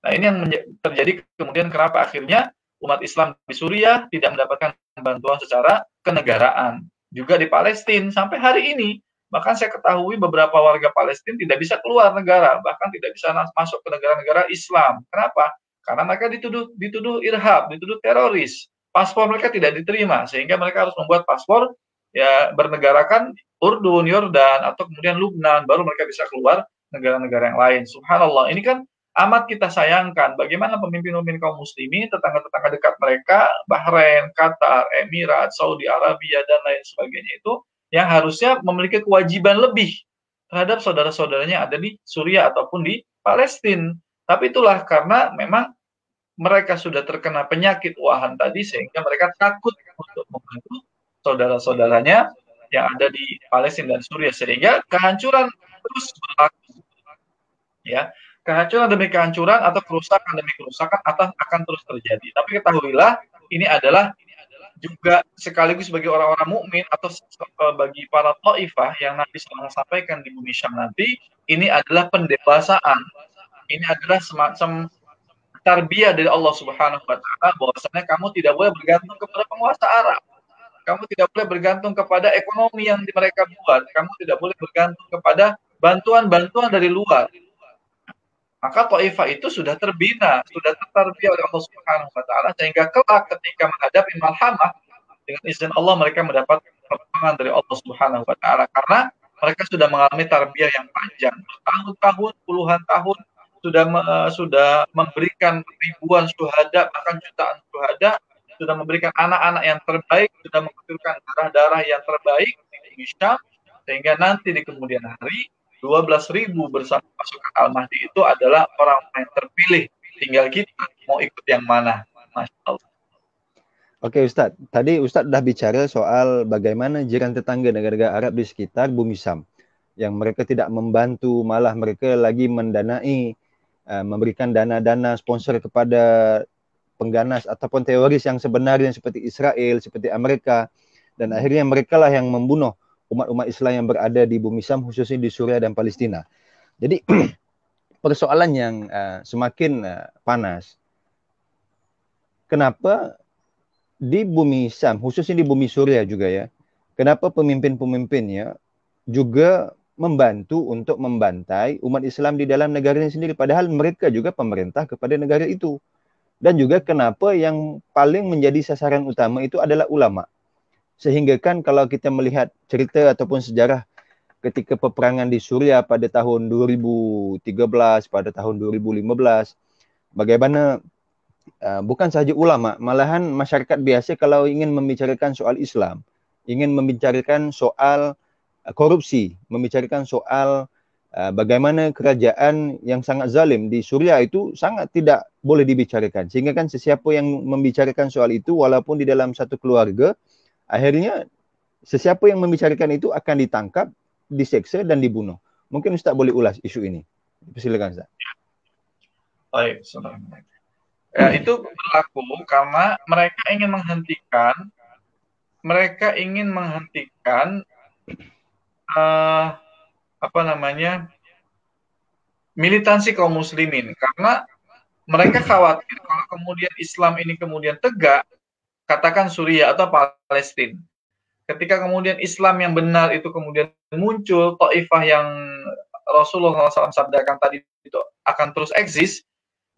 Nah, ini yang terjadi kemudian kenapa akhirnya umat Islam di Suriah tidak mendapatkan bantuan secara kenegaraan. Juga di Palestina sampai hari ini, bahkan saya ketahui beberapa warga Palestina tidak bisa keluar negara, bahkan tidak bisa masuk ke negara-negara Islam. Kenapa? Karena mereka dituduh irhab, dituduh teroris. Paspor mereka tidak diterima, sehingga mereka harus membuat paspor ya bernegarakan Urdun, Yordan, atau kemudian Lubnan, baru mereka bisa keluar negara-negara yang lain. Subhanallah, ini kan amat kita sayangkan bagaimana pemimpin-pemimpin kaum muslimin, tetangga-tetangga dekat mereka, Bahrain, Qatar, Emirat, Saudi Arabia, dan lain sebagainya itu, yang harusnya memiliki kewajiban lebih terhadap saudara-saudaranya ada di Suriah ataupun di Palestina. Tapi itulah karena memang mereka sudah terkena penyakit wahan tadi, sehingga mereka takut untuk membantu saudara-saudaranya yang ada di Palestina dan Suriah, sehingga kehancuran terus berlaku. Ya, kehancuran demi kehancuran atau kerusakan demi kerusakan akan terus terjadi. Tapi ketahuilah, ini adalah juga sekaligus bagi orang-orang mukmin atau bagi para taifah yang Nabi SAW sampaikan di bumi Syam nanti, ini adalah pendewasaan. Ini adalah semacam tarbiyah dari Allah Subhanahu wa taala, bahwasanya kamu tidak boleh bergantung kepada penguasa Arab. Kamu tidak boleh bergantung kepada ekonomi yang mereka buat. Kamu tidak boleh bergantung kepada bantuan-bantuan dari luar. Maka Taifah itu sudah terbina, sudah tertarbiyah oleh Allah Subhanahu wa taala, sehingga kelak ketika menghadapi malhamah, dengan izin Allah mereka mendapat pertolongan dari Allah Subhanahu wa taala, karena mereka sudah mengalami tarbiyah yang panjang, tahun-tahun, puluhan tahun, sudah memberikan ribuan syuhada, bahkan jutaan syuhada, sudah memberikan anak-anak yang terbaik, sudah mengucurkan darah-darah yang terbaik di Indonesia, sehingga nanti di kemudian hari 12.000 bersama pasukan Al-Mahdi itu adalah orang yang terpilih. Tinggal kita mau ikut yang mana. Masya Allah. Oke Ustadz, tadi Ustadz sudah bicara soal bagaimana jiran tetangga negara-negara Arab di sekitar bumi Syam, yang mereka tidak membantu, malah mereka lagi mendanai, memberikan dana-dana sponsor kepada pengganas ataupun teroris yang sebenarnya seperti Israel, seperti Amerika, dan akhirnya mereka lah yang membunuh umat-umat Islam yang berada di bumi Syam, khususnya di Suriah dan Palestina. Jadi persoalan yang semakin panas, kenapa di bumi Syam, khususnya di bumi Suriah juga ya, kenapa pemimpin-pemimpinnya juga membantu untuk membantai umat Islam di dalam negaranya sendiri, padahal mereka juga pemerintah kepada negara itu. Dan juga kenapa yang paling menjadi sasaran utama itu adalah ulama. Sehingga kan kalau kita melihat cerita ataupun sejarah ketika peperangan di Suria pada tahun 2013, pada tahun 2015, bagaimana bukan sahaja ulama, malahan masyarakat biasa kalau ingin membicarakan soal Islam, ingin membicarakan soal korupsi, membicarakan soal bagaimana kerajaan yang sangat zalim di Suria itu sangat tidak boleh dibicarakan. Sehingga kan sesiapa yang membicarakan soal itu, walaupun di dalam satu keluarga, akhirnya sesiapa yang membicarakan itu akan ditangkap, diseksa dan dibunuh. Mungkin Ustaz boleh ulas isu ini. Silakan Ustaz. Baik, ya, itu berlaku karena mereka ingin menghentikan militansi kaum muslimin, karena mereka khawatir kalau kemudian Islam ini kemudian tegak, katakan Suriah atau Palestina, ketika kemudian Islam yang benar itu kemudian muncul, Taifah yang Rasulullah SAW sabdakan tadi itu akan terus eksis,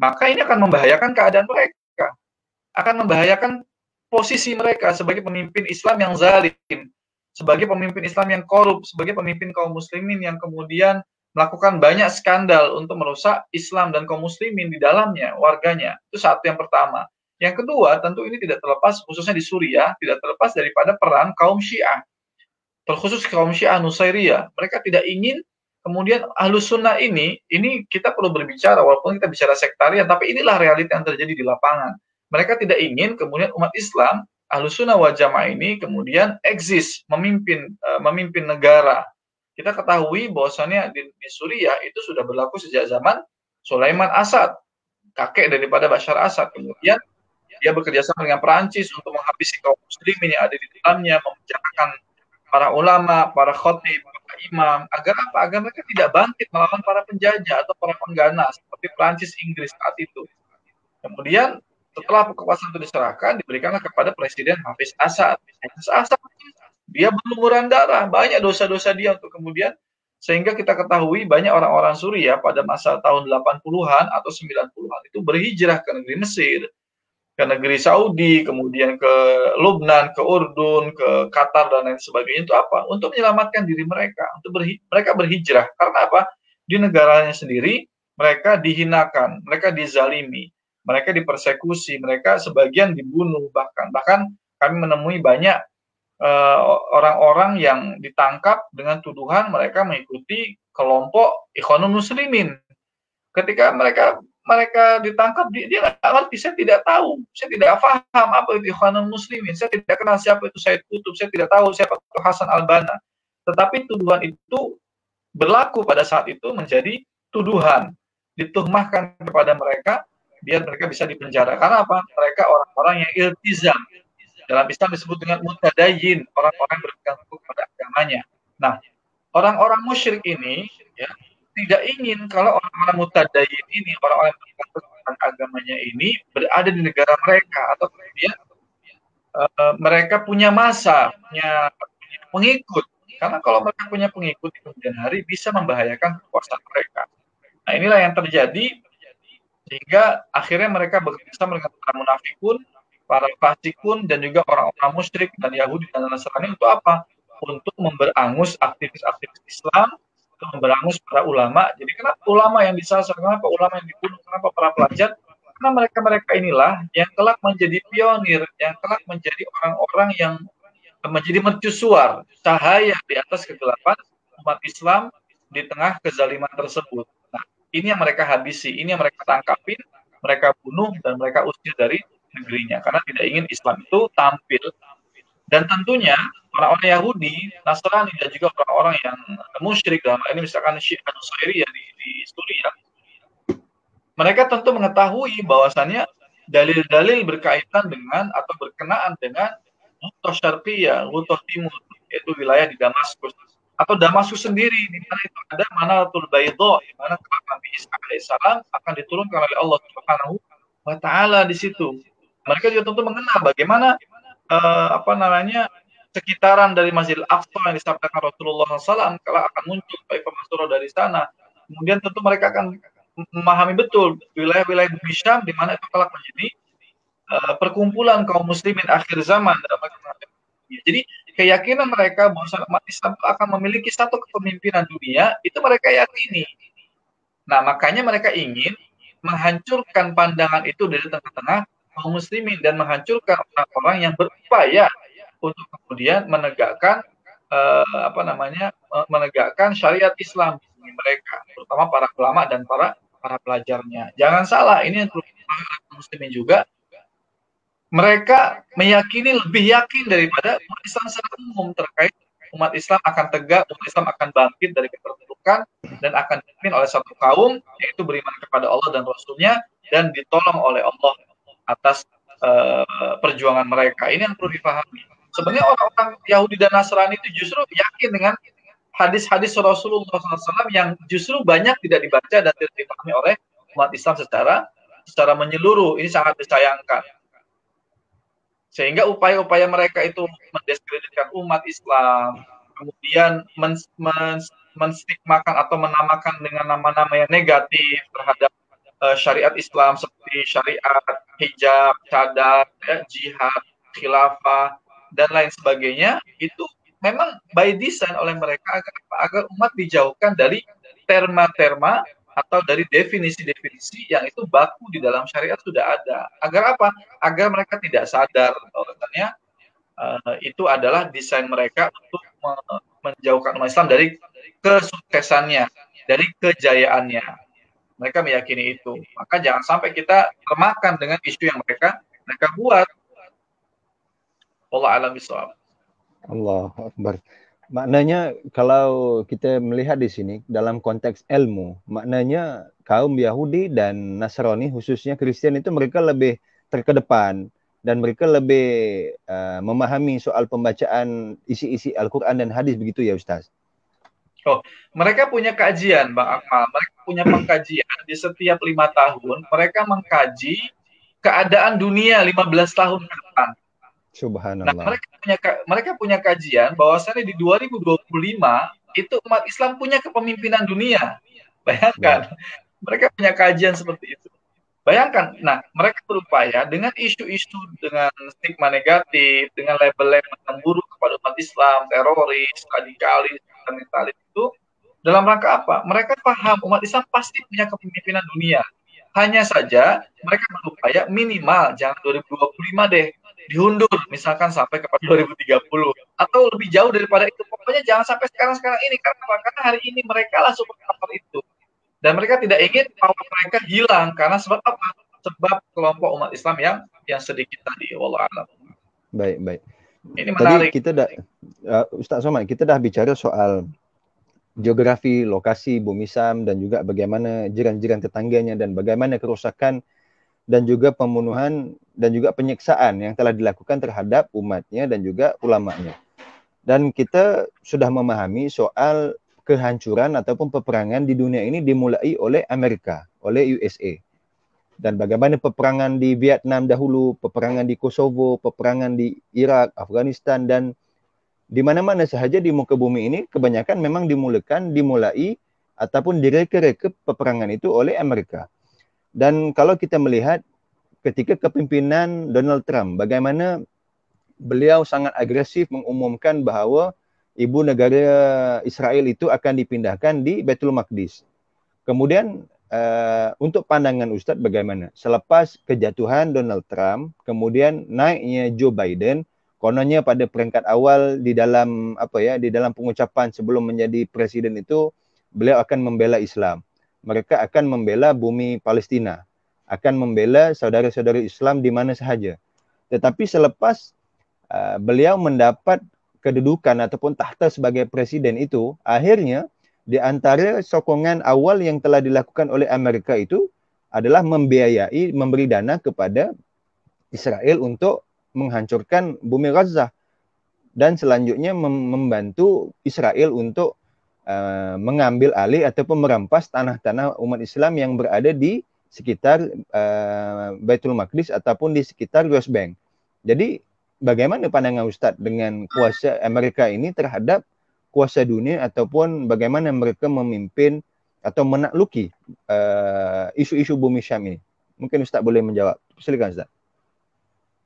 maka ini akan membahayakan keadaan mereka, akan membahayakan posisi mereka sebagai pemimpin Islam yang zalim, sebagai pemimpin Islam yang korup, sebagai pemimpin kaum muslimin yang kemudian melakukan banyak skandal untuk merusak Islam dan kaum muslimin di dalamnya, warganya. Itu satu yang pertama. Yang kedua, tentu ini tidak terlepas, khususnya di Suriah, tidak terlepas daripada peran kaum Syiah. Terkhusus kaum Syiah Nusairiyah. Mereka tidak ingin kemudian Ahlus Sunnah ini kita perlu berbicara, walaupun kita bicara sektarian, tapi inilah realita yang terjadi di lapangan. Mereka tidak ingin kemudian umat Islam, Ahlus Sunnah wal Jamaah ini kemudian eksis, memimpin negara. Kita ketahui bahwasannya di Suriah itu sudah berlaku sejak zaman Sulaiman Assad, kakek daripada Bashar Assad. Kemudian dia bekerja sama dengan Perancis untuk menghabisi kaum muslimin yang ada di dalamnya, memenjarakan para ulama, para khatib, para imam, agar apa? Agar mereka tidak bangkit melawan para penjajah atau para pengganas seperti Perancis, Inggris saat itu. Kemudian setelah kekuasaan itu diserahkan, diberikanlah kepada Presiden Hafiz Assad. Hafiz Assad dia berlumuran darah, banyak dosa-dosa dia untuk kemudian, sehingga kita ketahui banyak orang-orang Suriah pada masa tahun 80-an atau 90-an itu berhijrah ke negeri Mesir, ke negeri Saudi, kemudian ke Lubnan, ke Urdun, ke Qatar dan lain sebagainya. Itu apa? Untuk menyelamatkan diri mereka, mereka berhijrah. Karena apa? Di negaranya sendiri mereka dihinakan, mereka dizalimi, mereka dipersekusi, mereka sebagian dibunuh, bahkan kami menemui banyak orang-orang yang ditangkap dengan tuduhan mereka mengikuti kelompok Ikhwanul Muslimin. Ketika mereka ditangkap, dia nggak ngerti, saya tidak tahu, saya tidak paham apa itu Ikhwanul Muslimin, saya tidak kenal siapa itu Said Qutb, saya tidak tahu siapa itu Hasan Al-Banna. Tetapi tuduhan itu berlaku pada saat itu menjadi tuduhan, dituhmahkan kepada mereka, biar mereka bisa dipenjara. Karena apa? Mereka orang-orang yang iltizam. Dalam Islam disebut dengan mutadayyin, orang-orang berpegang teguh pada agamanya. Nah, orang-orang musyrik ini ya, tidak ingin kalau orang-orang mutadayyin ini, orang-orang yang berpegang teguh pada agamanya ini berada di negara mereka, atau kemudian mereka punya massa, punya pengikut. Karena kalau mereka punya pengikut di kemudian hari bisa membahayakan kekuasaan mereka. Nah, inilah yang terjadi, sehingga akhirnya mereka bekerjasama dengan para munafikun, para fasikun, dan juga orang-orang musyrik dan Yahudi dan Nasrani untuk apa? Untuk memberangus aktivis-aktivis Islam, untuk memberangus para ulama. Jadi kenapa ulama yang disasar, kenapa ulama yang dibunuh, kenapa para pelajar? Karena mereka-mereka inilah yang kelak menjadi pionir, yang kelak menjadi orang-orang yang menjadi mercusuar, cahaya di atas kegelapan umat Islam di tengah kezaliman tersebut. Nah, ini yang mereka habisi, ini yang mereka tangkapin, mereka bunuh, dan mereka usir dari negerinya, karena tidak ingin Islam itu tampil. Dan tentunya orang-orang Yahudi, Nasrani, dan juga orang-orang yang musyrik, dalam ini misalkan Syiah Nusairiyah di Suriah, mereka tentu mengetahui bahwasannya dalil-dalil berkaitan dengan atau berkenaan dengan Ghutah Syarqiyah, Ghutah Timur, yaitu wilayah di Damaskus, atau Damaskus sendiri, di mana itu ada Manaratul Baydha, di mana Nabi Isa alaihissalam akan diturunkan oleh Allah Subhanahu wa Ta'ala di situ. Mereka juga tentu mengenal bagaimana sekitaran dari Masjidil Aqsa yang disabdakan Rasulullah SAW kalau akan muncul Taifah Mansurah dari sana. Kemudian tentu mereka akan memahami betul wilayah-wilayah Bumi Syam di mana itu kelak menjadi perkumpulan kaum muslimin akhir zaman. dunia. Jadi keyakinan mereka bahwa umat Islam itu akan memiliki satu kepemimpinan dunia, itu mereka yakini. Nah, makanya mereka ingin menghancurkan pandangan itu dari tengah-tengah kaum muslimin dan menghancurkan orang-orang yang berupaya untuk kemudian menegakkan menegakkan syariat Islam di mereka, terutama para ulama dan para pelajarnya. Jangan salah, ini yang perlu kaum muslimin juga. Mereka meyakini, lebih yakin daripada umat Islam secara umum terkait umat Islam akan tegak, umat Islam akan bangkit dari keterpurukan dan akan dipimpin oleh satu kaum yaitu beriman kepada Allah dan Rasul-Nya dan ditolong oleh Allah atas perjuangan mereka. Ini yang perlu dipahami. Sebenarnya orang-orang Yahudi dan Nasrani itu justru yakin dengan hadis-hadis Rasulullah SAW yang justru banyak tidak dibaca dan tidak dipahami oleh umat Islam secara menyeluruh. Ini sangat disayangkan. Sehingga upaya-upaya mereka itu mendiskreditkan umat Islam, kemudian menstigmakan atau menamakan dengan nama-nama yang negatif terhadap syariat Islam seperti syariat, hijab, cadar, jihad, khilafah, dan lain sebagainya, itu memang by design oleh mereka agar umat dijauhkan dari terma-terma atau dari definisi-definisi yang itu baku di dalam syariat sudah ada. Agar apa? Agar mereka tidak sadar bahwasanya itu adalah desain mereka untuk menjauhkan umat Islam dari kesuksesannya, dari kejayaannya. Mereka meyakini itu. Maka jangan sampai kita termakan dengan isu yang mereka buat. Allah alam bisawab. Allah Akbar. Maknanya kalau kita melihat di sini dalam konteks ilmu, maknanya kaum Yahudi dan Nasrani khususnya Kristen itu mereka lebih terkedepan dan mereka lebih memahami soal pembacaan isi-isi Al-Quran dan hadis, begitu ya Ustaz? Oh, mereka punya kajian, Bang Akmal. Mereka punya pengkajian di setiap 5 tahun. Mereka mengkaji keadaan dunia 15 tahun ke depan. Subhanallah. Nah, mereka punya kajian bahwasannya di 2025 itu umat Islam punya kepemimpinan dunia. Bayangkan, mereka punya kajian seperti itu. Bayangkan, nah mereka berupaya dengan isu-isu dengan stigma negatif, dengan label-label yang buruk kepada umat Islam, teroris, radikalis, fundamentalis itu dalam rangka apa? Mereka paham umat Islam pasti punya kepemimpinan dunia. Hanya saja mereka berupaya minimal jangan 2025 deh, diundur misalkan sampai ke 2030 atau lebih jauh daripada itu. Pokoknya jangan sampai sekarang ini. Karena hari ini mereka lah super power itu. Dan mereka tidak ingin power mereka hilang karena sebab apa? Sebab kelompok umat Islam yang sedikit tadi. Wallahu a'lam. Baik. Ini menarik. Tadi kita Ustaz Somad, kita dah bicara soal geografi, lokasi bumi Syam dan juga bagaimana jiran-jiran tetangganya dan bagaimana kerusakan dan juga pembunuhan dan juga penyiksaan yang telah dilakukan terhadap umatnya dan juga ulamanya. Dan kita sudah memahami soal kehancuran ataupun peperangan di dunia ini dimulai oleh Amerika, oleh USA. Dan bagaimana peperangan di Vietnam dahulu, peperangan di Kosovo, peperangan di Irak, Afghanistan, dan di mana-mana sahaja di muka bumi ini kebanyakan memang dimulai ataupun direka-reka peperangan itu oleh Amerika. Dan kalau kita melihat ketika kepimpinan Donald Trump, bagaimana beliau sangat agresif mengumumkan bahawa ibu negara Israel itu akan dipindahkan di Baitul Maqdis. Kemudian untuk pandangan Ustaz bagaimana? Selepas kejatuhan Donald Trump, kemudian naiknya Joe Biden, kononnya pada peringkat awal di dalam pengucapan sebelum menjadi presiden itu beliau akan membela Islam. Mereka akan membela bumi Palestina, akan membela saudara-saudara Islam di mana sahaja. Tetapi selepas beliau mendapat kedudukan ataupun tahta sebagai presiden itu, akhirnya di antara sokongan awal yang telah dilakukan oleh Amerika itu adalah memberi dana kepada Israel untuk menghancurkan bumi Gaza dan selanjutnya membantu Israel untuk mengambil alih ataupun merampas tanah-tanah umat Islam yang berada di sekitar Baitul Maqdis ataupun di sekitar West Bank. Jadi bagaimana pandangan Ustaz dengan kuasa Amerika ini terhadap kuasa dunia ataupun bagaimana mereka memimpin atau menakluki isu-isu bumi Syam ini? Mungkin Ustaz boleh menjawab. Silakan Ustaz.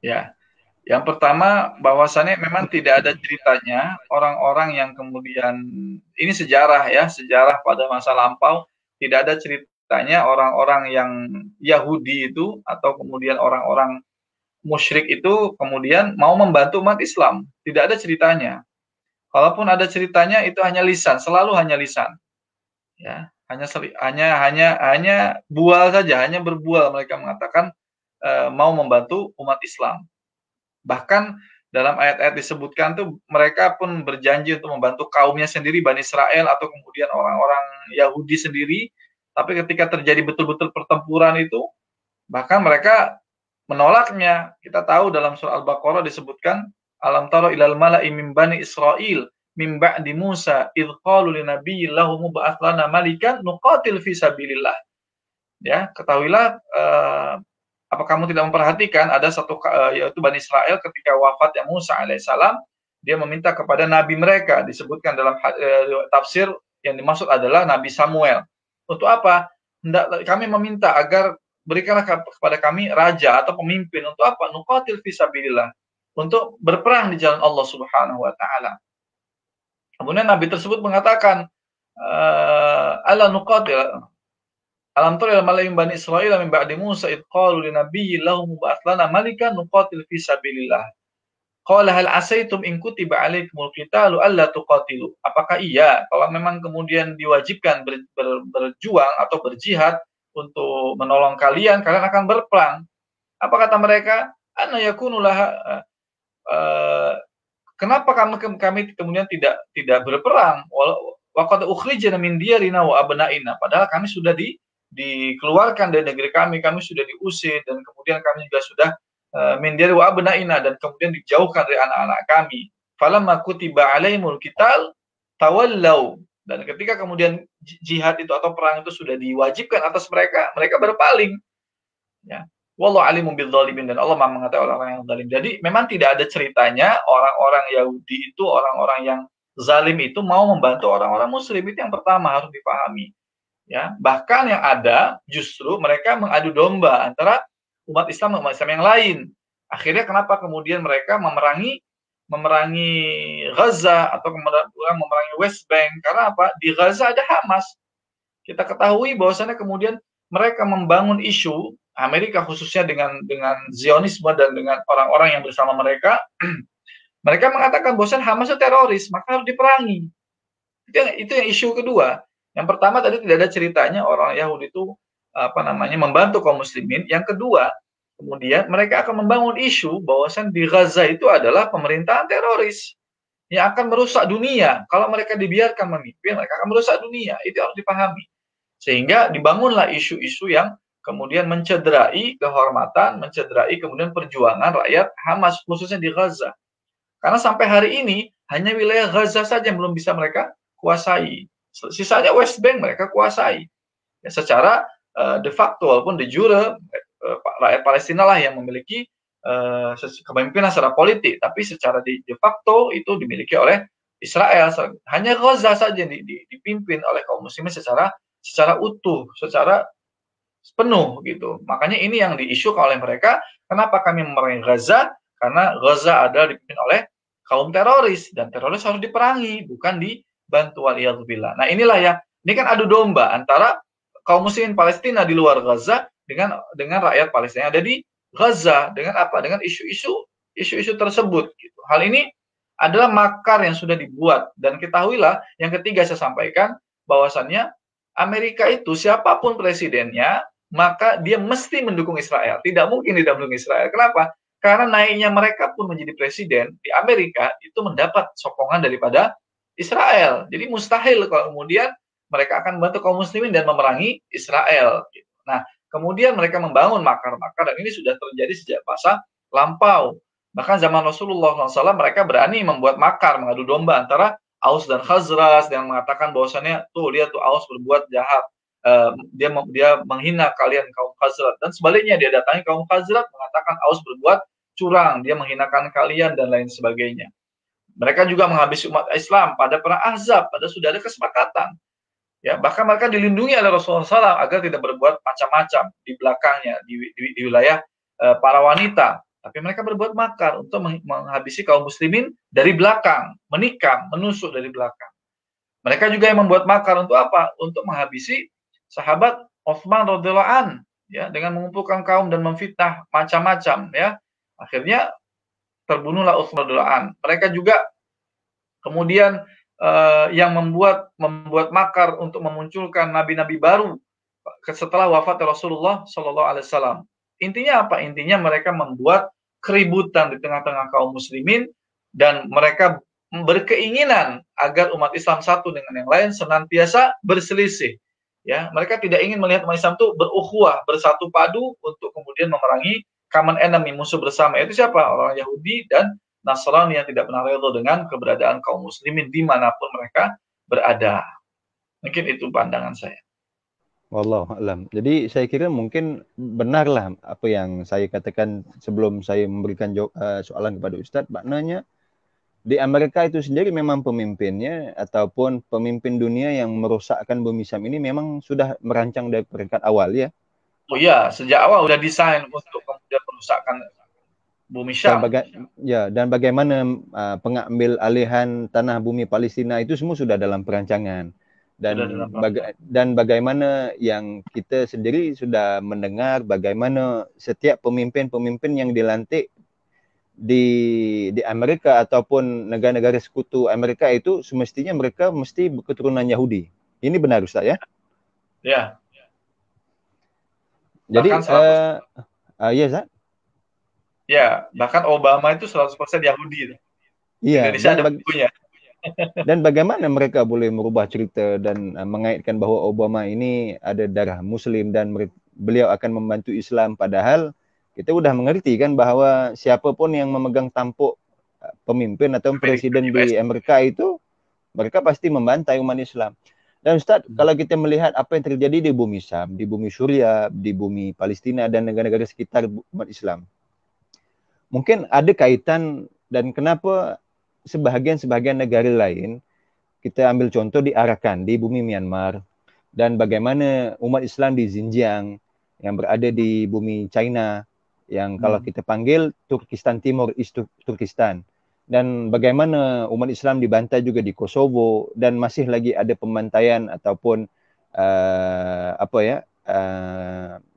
Ya. Yang pertama, bahwasannya memang tidak ada ceritanya orang-orang yang kemudian, ini sejarah ya, sejarah pada masa lampau, tidak ada ceritanya orang-orang yang Yahudi itu atau kemudian orang-orang musyrik itu kemudian mau membantu umat Islam. Tidak ada ceritanya. Kalaupun ada ceritanya itu hanya lisan, selalu hanya lisan. Ya, hanya bual saja, hanya berbual mereka mengatakan mau membantu umat Islam. Bahkan dalam ayat-ayat disebutkan tuh mereka pun berjanji untuk membantu kaumnya sendiri, Bani Israel atau kemudian orang-orang Yahudi sendiri. Tapi ketika terjadi betul-betul pertempuran itu, bahkan mereka menolaknya. Kita tahu dalam surah Al-Baqarah disebutkan, alam tara ilal mala'i min bani Israil min ba'di Musa idh qalu linabiyyin lahum ba'ath lana malikan nuqatil fi sabilillah. Ya, ketahuilah apa kamu tidak memperhatikan ada satu yaitu Bani Israel ketika wafatnya Musa alaihissalam, dia meminta kepada nabi mereka, disebutkan dalam tafsir yang dimaksud adalah Nabi Samuel. Untuk apa? Hendak kami meminta agar berikanlah kepada kami raja atau pemimpin. Untuk apa? Nuqatil fi sabilillah. Untuk berperang di jalan Allah Subhanahu wa taala. Kemudian nabi tersebut mengatakan, ala nuqatil alam tara ilal mala'i min bani Israil min ba'di Musa id qalu linabiyyin lahum ba'ath lana malikan nuqatil fi sabilillah. Qala hal asaitum in kutiba 'alaikumul qitalu alla tuqatilu. Apakah iya kalau memang kemudian diwajibkan berjuang atau berjihad untuk menolong kalian, kalian akan berperang. Apa kata mereka? Anna yakunu laha kenapa kami kemudian tidak berperang? Wa qad ukhrijna min diyarina wa abna'ina. Padahal kami sudah dikeluarkan dari negeri kami sudah diusir dan kemudian kami juga sudah min diyari wa abna'ina dan kemudian dijauhkan dari anak-anak kami. Falamma kutiba alaihimul qital tawallau. Dan ketika kemudian jihad itu atau perang itu sudah diwajibkan atas mereka, mereka berpaling. Ya. Wallahu alimun bidzalimin, dan Allah Maha mengetahui orang-orang yang zalim. Jadi memang tidak ada ceritanya orang-orang Yahudi itu, orang-orang yang zalim itu mau membantu orang-orang muslim. Itu yang pertama harus dipahami. Ya, bahkan yang ada justru mereka mengadu domba antara umat Islam dan umat Islam yang lain. Akhirnya kenapa kemudian mereka memerangi Gaza atau kemudian memerangi West Bank? Karena apa? Di Gaza ada Hamas. Kita ketahui bahwasannya kemudian mereka membangun isu Amerika khususnya dengan Zionisme dan dengan orang-orang yang bersama mereka. Mereka mengatakan bahwa Hamas itu teroris, maka harus diperangi. Itu yang isu kedua. Yang pertama tadi tidak ada ceritanya orang Yahudi itu membantu kaum muslimin. Yang kedua, kemudian mereka akan membangun isu bahwasan di Gaza itu adalah pemerintahan teroris yang akan merusak dunia. Kalau mereka dibiarkan memimpin, mereka akan merusak dunia. Itu harus dipahami. Sehingga dibangunlah isu-isu yang kemudian mencederai kehormatan, mencederai kemudian perjuangan rakyat Hamas khususnya di Gaza. Karena sampai hari ini hanya wilayah Gaza saja yang belum bisa mereka kuasai. Sisanya West Bank mereka kuasai. Ya, secara de facto walaupun de jure rakyat Palestina lah yang memiliki kepemimpinan secara politik, tapi secara de facto itu dimiliki oleh Israel. Hanya Gaza saja yang dipimpin oleh kaum muslimin secara utuh, secara penuh gitu. Makanya ini yang diisukan oleh mereka. Kenapa kami memerangi Gaza? Karena Gaza adalah dipimpin oleh kaum teroris dan teroris harus diperangi, bukan dibantu waliyadzubillah. Nah inilah ya, ini kan adu domba antara kaum muslimin Palestina di luar Gaza dengan rakyat Palestina yang ada di Gaza. Dengan apa? Dengan isu-isu tersebut. Gitu. Hal ini adalah makar yang sudah dibuat, dan ketahuilah yang ketiga saya sampaikan bahwasannya Amerika itu siapapun presidennya maka dia mesti mendukung Israel. Tidak mungkin tidak mendukung Israel. Kenapa? Karena naiknya mereka pun menjadi presiden di Amerika itu mendapat sokongan daripada Israel. Jadi mustahil kalau kemudian mereka akan membantu kaum muslimin dan memerangi Israel. Nah, kemudian mereka membangun makar-makar, dan ini sudah terjadi sejak masa lampau. Bahkan zaman Rasulullah SAW mereka berani membuat makar, mengadu domba antara Aus dan Khazraj dengan mengatakan bahwasannya tuh lihat tuh Aus berbuat jahat. Dia menghina kalian kaum Khazraj, dan sebaliknya dia datangi kaum Khazraj mengatakan Aus berbuat curang, dia menghinakan kalian dan lain sebagainya. Mereka juga menghabisi umat Islam pada perang Ahzab, pada sudah ada kesepakatan. Ya, bahkan mereka dilindungi oleh Rasulullah SAW agar tidak berbuat macam-macam di belakangnya di wilayah para wanita. Tapi mereka berbuat makar untuk menghabisi kaum muslimin dari belakang, menikam, menusuk dari belakang. Mereka juga yang membuat makar untuk apa? Untuk menghabisi sahabat Utsman radhiyallahu an, ya, dengan mengumpulkan kaum dan memfitnah macam-macam, ya. Akhirnya terbunuhlah Utsman radhiyallahu an. Mereka juga kemudian yang membuat makar untuk memunculkan nabi-nabi baru setelah wafat Rasulullah Shallallahu Alaihi Wasallam. Intinya apa? Intinya mereka membuat keributan di tengah-tengah kaum muslimin dan mereka berkeinginan agar umat Islam satu dengan yang lain senantiasa berselisih. Ya, mereka tidak ingin melihat umat Islam itu berukhuwah, bersatu padu untuk kemudian memerangi common enemy, musuh bersama. Itu siapa? Orang Yahudi dan Nasrani yang tidak pernah rela dengan keberadaan kaum muslimin dimanapun mereka berada. Mungkin itu pandangan saya. Wallahu a'lam. Jadi saya kira mungkin benarlah apa yang saya katakan sebelum saya memberikan soalan kepada Ustadz. Maknanya di Amerika itu sendiri memang pemimpinnya ataupun pemimpin dunia yang merosakkan bumi Syam ini memang sudah merancang dari peringkat awal, ya. Oh iya, sejak awal udah desain untuk kemudian perusakan bumi Syam. Dan bagaimana pengambil alihan tanah bumi Palestina itu semua sudah dalam perancangan. Dan bagaimana yang kita sendiri sudah mendengar bagaimana setiap pemimpin-pemimpin yang dilantik di Amerika ataupun negara-negara sekutu Amerika itu semestinya mereka mesti berketurunan Yahudi. Ini benar, Ustaz, ya? Ya. Jadi ya, Ustaz? Ya, bahkan Obama itu 100% Yahudi. Iya. Indonesia ada bukunya. Dan bagaimana mereka boleh merubah cerita dan mengaitkan bahwa Obama ini ada darah Muslim dan beliau akan membantu Islam, padahal kita sudah mengerti kan bahwa siapapun yang memegang tampuk pemimpin atau presiden di Amerika itu mereka pasti membantai umat Islam. Dan Ustaz, kalau kita melihat apa yang terjadi di bumi Syam, di bumi Suriah, di bumi Palestina dan negara-negara sekitar umat Islam, mungkin ada kaitan dan kenapa sebahagian negara lain, kita ambil contoh di Arakan, di bumi Myanmar, dan bagaimana umat Islam di Xinjiang yang berada di bumi China, yang kalau kita panggil Turkistan Timur, East Turkistan, dan bagaimana umat Islam dibantai juga di Kosovo, dan masih lagi ada pembantaian ataupun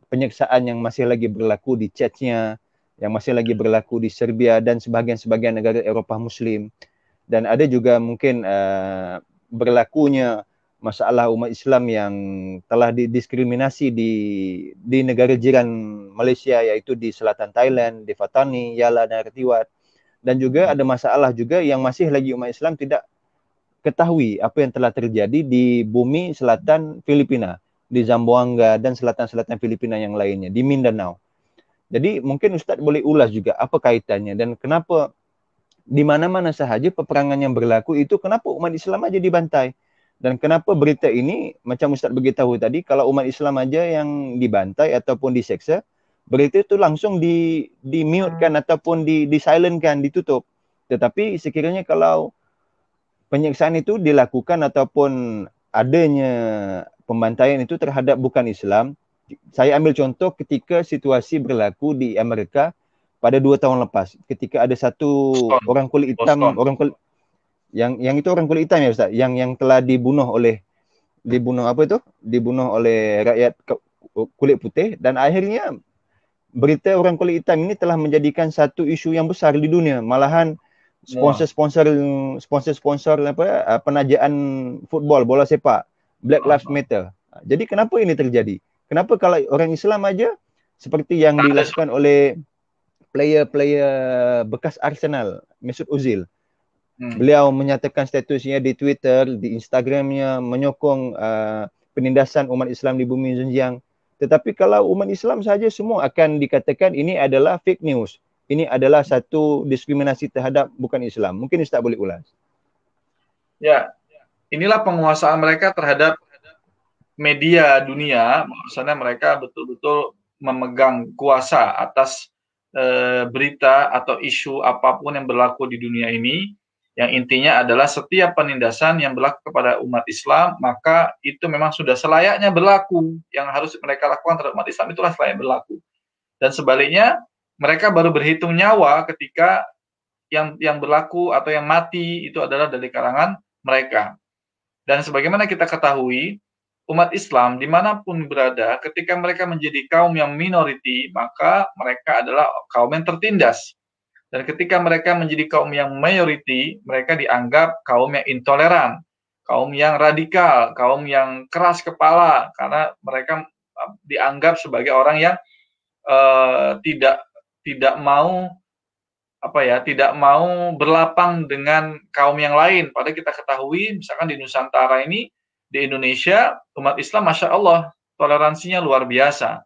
penyiksaan yang masih lagi berlaku di Chechnya, yang masih lagi berlaku di Serbia dan sebagian-sebagian negara Eropah Muslim. Dan ada juga mungkin berlakunya masalah umat Islam yang telah didiskriminasi di negara jiran Malaysia, yaitu di selatan Thailand, di Fatani, Yala dan Retiwat. Dan juga ada masalah juga yang masih lagi umat Islam tidak ketahui apa yang telah terjadi di bumi selatan Filipina, di Zamboanga dan selatan-selatan Filipina yang lainnya, di Mindanao. Jadi mungkin Ustadz boleh ulas juga apa kaitannya dan kenapa di mana-mana sahaja peperangan yang berlaku itu kenapa umat Islam aja dibantai. Dan kenapa berita ini, macam Ustadz beritahu tadi, kalau umat Islam aja yang dibantai ataupun diseksa, berita itu langsung di-mute-kan ataupun di-silent-kan, ditutup. Tetapi sekiranya kalau penyiksaan itu dilakukan ataupun adanya pembantaian itu terhadap bukan Islam, saya ambil contoh ketika situasi berlaku di Amerika pada 2 tahun lepas, ketika ada satu orang kulit hitam, yang itu orang kulit hitam ya Ustaz, yang telah dibunuh oleh rakyat kulit putih, dan akhirnya berita orang kulit hitam ini telah menjadikan satu isu yang besar di dunia. Malahan sponsor penajaan football, bola sepak, Black Lives Matter. Jadi kenapa ini terjadi? Kenapa kalau orang Islam aja seperti yang dilakukan oleh player bekas Arsenal, Mesut Ozil. Beliau menyatakan statusnya di Twitter, di Instagramnya menyokong penindasan umat Islam di bumi Xinjiang. Tetapi kalau umat Islam saja semua akan dikatakan ini adalah fake news. Ini adalah satu diskriminasi terhadap bukan Islam. Mungkin Ustaz boleh ulas. Ya, inilah penguasaan mereka terhadap media dunia, maksudnya mereka betul-betul memegang kuasa atas berita atau isu apapun yang berlaku di dunia ini, yang intinya adalah setiap penindasan yang berlaku kepada umat Islam, maka itu memang sudah selayaknya berlaku. Yang harus mereka lakukan terhadap umat Islam itulah selayaknya berlaku. Dan sebaliknya, mereka baru berhitung nyawa ketika yang berlaku atau yang mati itu adalah dari kalangan mereka. Dan sebagaimana kita ketahui, umat Islam dimanapun berada, ketika mereka menjadi kaum yang minoriti, maka mereka adalah kaum yang tertindas. Dan ketika mereka menjadi kaum yang mayoriti, mereka dianggap kaum yang intoleran, kaum yang radikal, kaum yang keras kepala, karena mereka dianggap sebagai orang yang tidak tidak mau tidak mau berlapang dengan kaum yang lain. Padahal kita ketahui, misalkan di Nusantara ini, di Indonesia, umat Islam, Masya Allah, toleransinya luar biasa.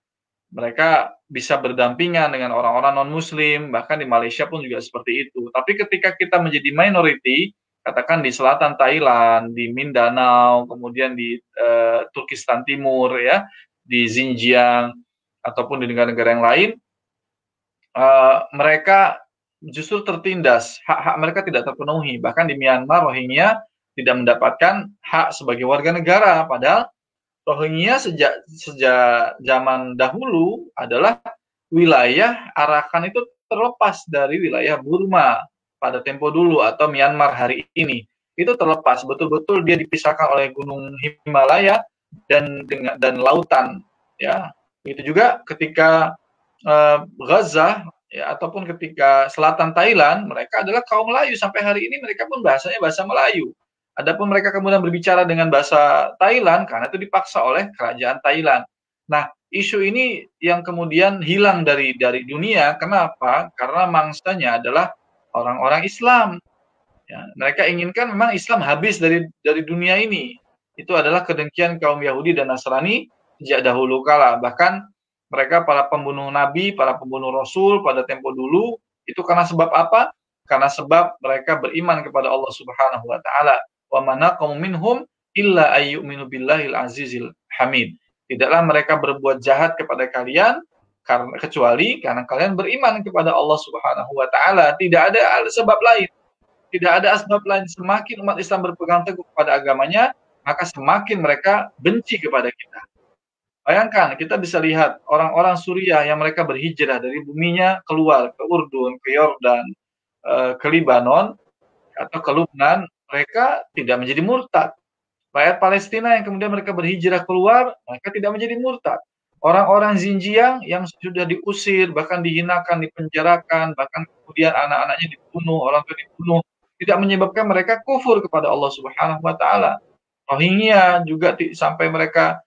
Mereka bisa berdampingan dengan orang-orang non-Muslim, bahkan di Malaysia pun juga seperti itu. Tapi ketika kita menjadi minority, katakan di selatan Thailand, di Mindanao, kemudian di Turkistan Timur, ya, di Xinjiang, ataupun di negara-negara yang lain, mereka justru tertindas, hak-hak mereka tidak terpenuhi. Bahkan di Myanmar, Rohingya tidak mendapatkan hak sebagai warga negara, padahal Rohingya sejak zaman dahulu adalah wilayah Arakan itu terlepas dari wilayah Burma pada tempo dulu atau Myanmar hari ini. Itu terlepas, betul-betul dia dipisahkan oleh Gunung Himalaya dan lautan, ya. Itu juga ketika Gaza, ya, ataupun ketika selatan Thailand, mereka adalah kaum Melayu. Sampai hari ini mereka pun bahasanya bahasa Melayu. Adapun mereka kemudian berbicara dengan bahasa Thailand karena itu dipaksa oleh kerajaan Thailand. Nah, isu ini yang kemudian hilang dari dunia. Kenapa? Karena mangsanya adalah orang-orang Islam. Ya, mereka inginkan memang Islam habis dari dunia ini. Itu adalah kedengkian kaum Yahudi dan Nasrani sejak dahulu kala. Bahkan mereka para pembunuh nabi, para pembunuh rasul pada tempo dulu, itu karena sebab apa? Karena sebab mereka beriman kepada Allah Subhanahu wa taala. Wa manaqamu minhum illa ayyuminu billahil azizil hamid. Tidaklah mereka berbuat jahat kepada kalian kecuali karena kalian beriman kepada Allah Subhanahu wa taala. Tidak ada sebab lain. Tidak ada asbab lain. Semakin umat Islam berpegang teguh kepada agamanya, maka semakin mereka benci kepada kita. Bayangkan, kita bisa lihat orang-orang Suriah yang mereka berhijrah dari buminya keluar ke Urdun, ke Yordan, ke Libanon, atau ke Lubnan, mereka tidak menjadi murtad. Rakyat Palestina yang kemudian mereka berhijrah keluar, mereka tidak menjadi murtad. Orang-orang Xinjiang yang sudah diusir, bahkan dihinakan, dipenjarakan, bahkan kemudian anak-anaknya dibunuh, orang tua dibunuh, tidak menyebabkan mereka kufur kepada Allah Subhanahu wa taala. Rohingya juga sampai mereka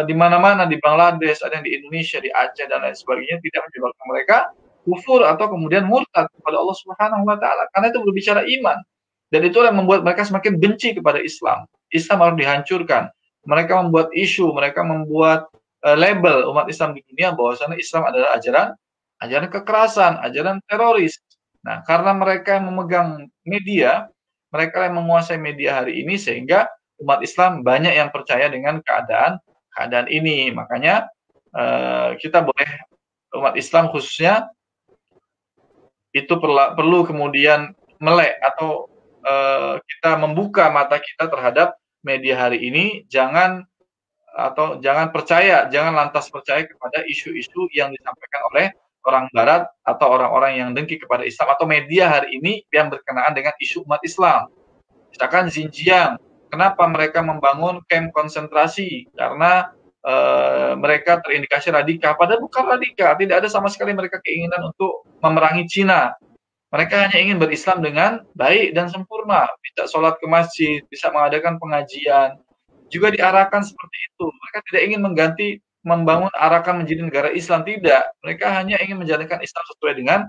di mana-mana di Bangladesh, ada yang di Indonesia, di Aceh dan lain sebagainya, tidak menyebabkan mereka kufur atau kemudian murtad kepada Allah Subhanahu wa taala. Karena itu berbicara iman. Dan itu yang membuat mereka semakin benci kepada Islam. Islam harus dihancurkan. Mereka membuat isu, mereka membuat label umat Islam di dunia bahwasanya Islam adalah ajaran kekerasan, ajaran teroris. Nah, karena mereka yang memegang media, mereka yang menguasai media hari ini, sehingga umat Islam banyak yang percaya dengan keadaan ini. Makanya kita boleh, umat Islam khususnya, itu perlu kemudian melek atau kita membuka mata kita terhadap media hari ini. Jangan percaya, jangan lantas percaya kepada isu-isu yang disampaikan oleh orang Barat atau orang-orang yang dengki kepada Islam atau media hari ini yang berkenaan dengan isu umat Islam. Misalkan Xinjiang, kenapa mereka membangun kamp konsentrasi? Karena mereka terindikasi radikal, padahal bukan radikal, tidak ada sama sekali mereka keinginan untuk memerangi Cina. Mereka hanya ingin berislam dengan baik dan sempurna, bisa sholat ke masjid, bisa mengadakan pengajian, juga diarahkan seperti itu. Mereka tidak ingin membangun Arakan menjadi negara Islam, tidak. Mereka hanya ingin menjalankan Islam sesuai dengan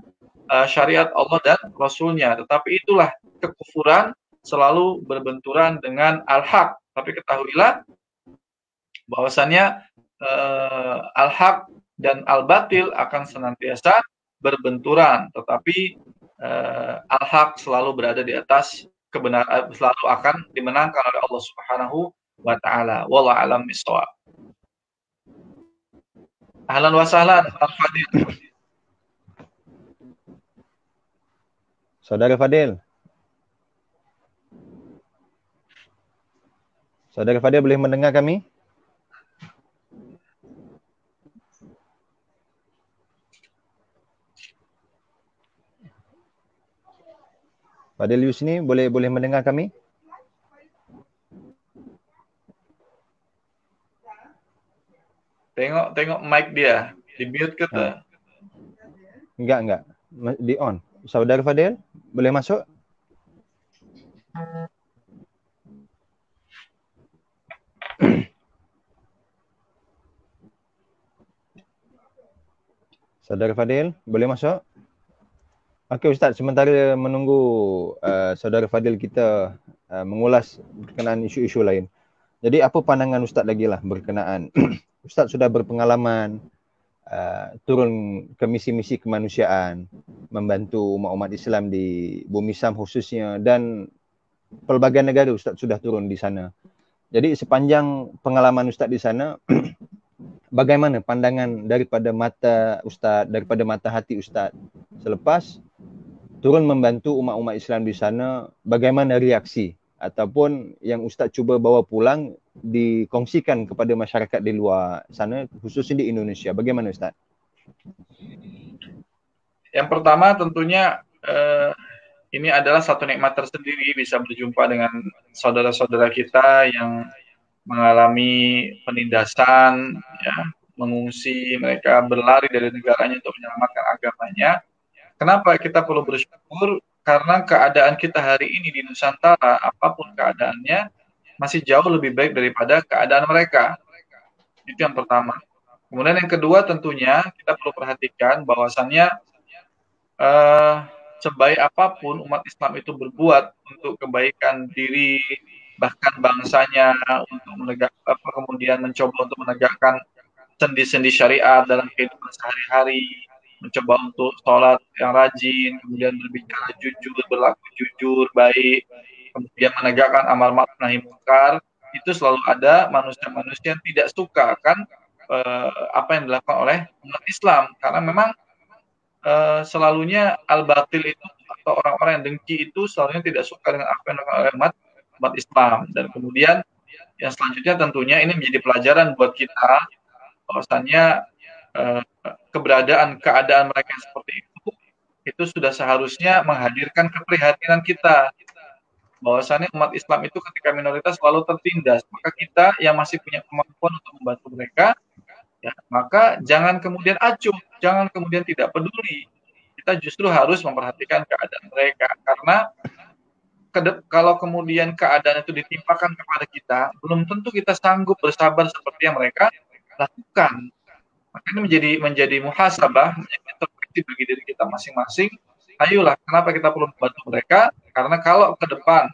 syariat Allah dan Rasulnya. Tetapi itulah kekufuran selalu berbenturan dengan al-haq. Tapi ketahuilah bahwasannya al-haq dan al-batil akan senantiasa berbenturan, tetapi al-haq selalu berada di atas kebenaran, selalu akan dimenangkan oleh Allah Subhanahu wa taala. Wallahu a'lam bishawab. Ahlan wa sahlan, Fadil. Saudara Fadil. Saudara Fadil boleh mendengar kami? Fadil Yusni, boleh mendengar kami? Tengok mic dia, di mute ke tak? Enggak. Di on. Saudara Fadil, boleh masuk? Saudara Fadil, boleh masuk? Okey Ustaz, sementara menunggu saudara Fadil kita mengulas berkenaan isu-isu lain. Jadi apa pandangan Ustaz lagi lah berkenaan Ustaz sudah berpengalaman turun ke misi-misi kemanusiaan, membantu umat-umat Islam di Bumi Syam khususnya, dan pelbagai negara Ustaz sudah turun di sana. Jadi sepanjang pengalaman Ustaz di sana, bagaimana pandangan daripada mata Ustaz, daripada mata hati Ustaz selepas turun membantu umat-umat Islam di sana, bagaimana reaksi ataupun yang Ustaz cuba bawa pulang dikongsikan kepada masyarakat di luar sana, khususnya di Indonesia. Bagaimana Ustaz? Yang pertama tentunya ini adalah satu nikmat tersendiri bisa berjumpa dengan saudara-saudara kita yang mengalami penindasan, ya, mengungsi, mereka berlari dari negaranya untuk menyelamatkan agamanya. Kenapa kita perlu bersyukur? Karena keadaan kita hari ini di Nusantara, apapun keadaannya, masih jauh lebih baik daripada keadaan mereka. Itu yang pertama. Kemudian yang kedua tentunya kita perlu perhatikan bahwasannya sebaik apapun umat Islam itu berbuat untuk kebaikan diri, bahkan bangsanya, untuk kemudian mencoba untuk menegakkan sendi-sendi syariat dalam kehidupan sehari-hari, mencoba untuk sholat yang rajin, kemudian berbicara jujur, berlaku jujur, baik, kemudian menegakkan amar ma'ruf nahi munkar, itu selalu ada manusia-manusia yang tidak suka kan apa yang dilakukan oleh umat Islam, karena memang selalunya al-batil itu atau orang-orang yang dengki itu selalunya tidak suka dengan apa yang dilakukan oleh umat Islam. Dan kemudian yang selanjutnya tentunya ini menjadi pelajaran buat kita bahwasannya keberadaan keadaan mereka yang seperti itu sudah seharusnya menghadirkan keprihatinan kita bahwasannya umat Islam itu ketika minoritas selalu tertindas, maka kita yang masih punya kemampuan untuk membantu mereka, ya, maka jangan kemudian acuh, jangan kemudian tidak peduli. Kita justru harus memperhatikan keadaan mereka, karena kalau kemudian keadaan itu ditimpakan kepada kita, belum tentu kita sanggup bersabar seperti yang mereka lakukan. Maka ini menjadi muhasabah, menjadi introspeksi bagi diri kita masing-masing. Ayolah, kenapa kita perlu membantu mereka? Karena kalau ke depan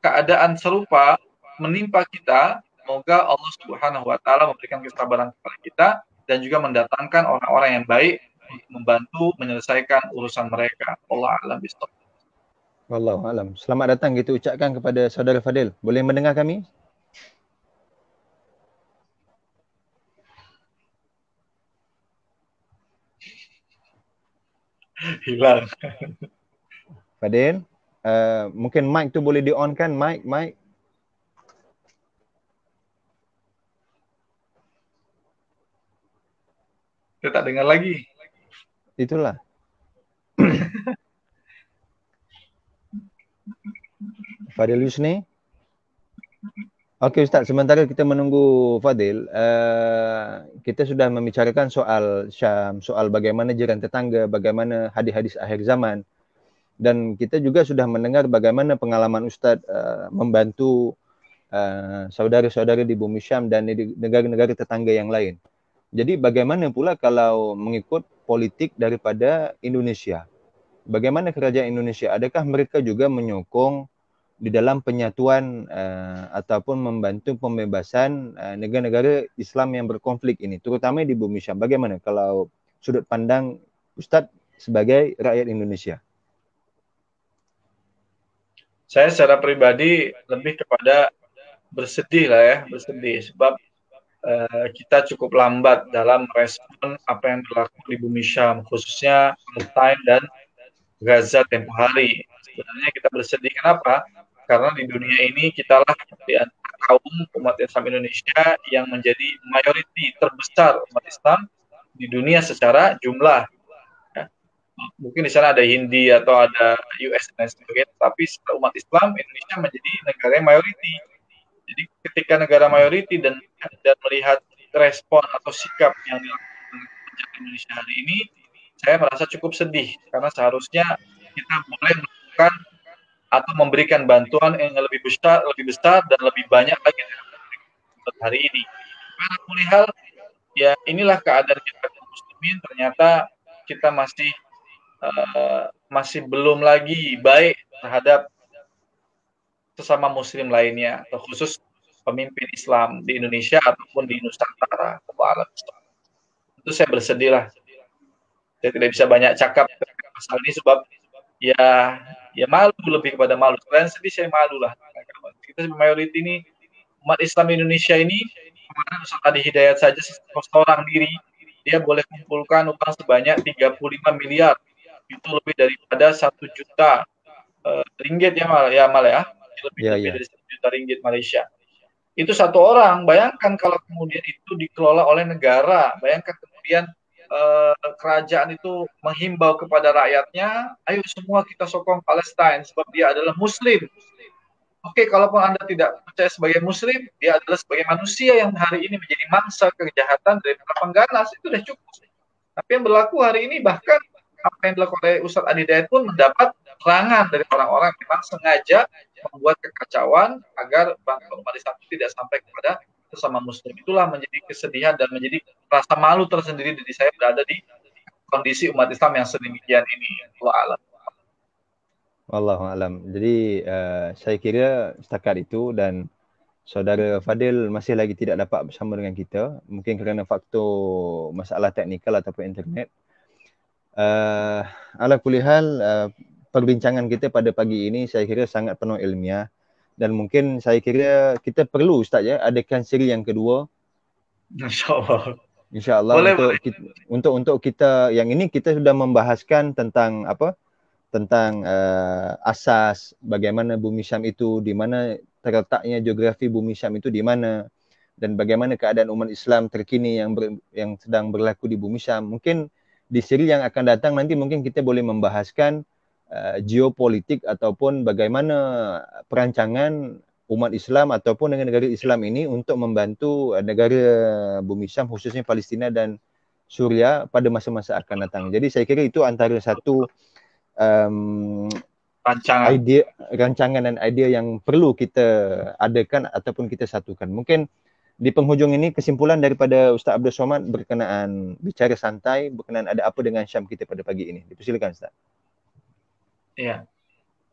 keadaan serupa menimpa kita, semoga Allah Subhanahu wa taala memberikan kesabaran kepada kita dan juga mendatangkan orang-orang yang baik untuk membantu menyelesaikan urusan mereka. Allah a'lam bishawab. Wallahu alam. Selamat datang kita ucapkan kepada saudara Fadil. Boleh mendengar kami? Hilang. Fadil, mungkin mic tu boleh di-on kan? Mic. Kita tak dengar lagi. Itulah. Fadil Yusni. Okey Ustaz, sementara kita menunggu Fadil, kita sudah membicarakan soal Syam, soal bagaimana jiran tetangga, bagaimana hadis-hadis akhir zaman. Dan kita juga sudah mendengar bagaimana pengalaman Ustaz membantu saudara-saudara di Bumi Syam dan di negara-negara tetangga yang lain. Jadi bagaimana pula kalau mengikut politik daripada Indonesia? Bagaimana kerajaan Indonesia? Adakah mereka juga menyokong di dalam penyatuan ataupun membantu pembebasan negara-negara Islam yang berkonflik ini, terutama di Bumi Syam? Bagaimana kalau sudut pandang Ustaz sebagai rakyat Indonesia? Saya secara pribadi lebih kepada bersedih lah ya, bersedih sebab kita cukup lambat dalam respon apa yang berlaku di Bumi Syam, khususnya Palestina dan Gaza tempo hari. Sebenarnya kita bersedih, kenapa? Karena di dunia ini kitalah di antara kaum umat Islam Indonesia yang menjadi mayoriti terbesar umat Islam di dunia secara jumlah. Ya. Mungkin di sana ada Hindi atau ada US dan sebagainya, tapi secara umat Islam Indonesia menjadi negara yang mayoriti. Jadi ketika negara mayoriti dan melihat respon atau sikap yang dilakukan Indonesia hari ini, saya merasa cukup sedih karena seharusnya kita boleh melakukan atau memberikan bantuan yang lebih besar dan lebih banyak lagi hari ini. Karena melihat ya inilah keadaan kita muslimin, ternyata kita masih belum lagi baik terhadap sesama muslim lainnya, atau khusus pemimpin Islam di Indonesia ataupun di Nusantara. Itu saya bersedih lah. Saya tidak bisa banyak cakap masalah ini sebab ya malu, lebih kepada malu. Selain sedih, saya malu lah. Kita mayoriti ini, umat Islam Indonesia ini, kemarin Ustaz Adi Hidayat saja seorang diri, dia boleh kumpulkan uang sebanyak 35 miliar. Itu lebih daripada 1 juta ringgit ya Mal ya. Lebih dari 1 juta ringgit Malaysia. Itu satu orang. Bayangkan kalau kemudian itu dikelola oleh negara. Bayangkan kemudian kerajaan itu menghimbau kepada rakyatnya, ayo semua kita sokong Palestina sebab dia adalah muslim. Oke, kalaupun Anda tidak percaya sebagai muslim, dia adalah sebagai manusia yang hari ini menjadi mangsa kejahatan dari para pengganas, itu sudah cukup. Tapi yang berlaku hari ini, bahkan apa yang dilakukan oleh Ustaz Adi Hidayat pun mendapat serangan dari orang-orang yang memang sengaja membuat kekacauan agar bantuan umat Islam tidak sampai kepada sesama muslim. Itulah menjadi kesedihan dan menjadi rasa malu tersendiri dari saya berada di kondisi umat Islam yang sedemikian ini. Allah alam. Wallahu alam. Jadi saya kira setakat itu, dan saudara Fadil masih lagi tidak dapat bersama dengan kita, mungkin kerana faktor masalah teknikal ataupun internet. Ala kulihal, perbincangan kita pada pagi ini saya kira sangat penuh ilmiah, dan mungkin saya kira kita perlu Ustaz ya adakan siri yang kedua. InsyaAllah. InsyaAllah untuk kita yang ini kita sudah membahaskan tentang apa? Tentang asas bagaimana bumi Syam itu, di mana terletaknya geografi bumi Syam itu di mana, dan bagaimana keadaan umat Islam terkini yang sedang berlaku di bumi Syam. Mungkin di siri yang akan datang nanti mungkin kita boleh membahaskan geopolitik ataupun bagaimana perancangan umat Islam ataupun negara Islam ini untuk membantu negara bumi Syam, khususnya Palestina dan Suria pada masa-masa akan datang. Jadi saya kira itu antara satu rancangan dan idea yang perlu kita adakan ataupun kita satukan. Mungkin di penghujung ini kesimpulan daripada Ustaz Abdul Somad berkenaan bicara santai, berkenaan ada apa dengan Syam kita pada pagi ini. Dipersilakan Ustaz. Iya.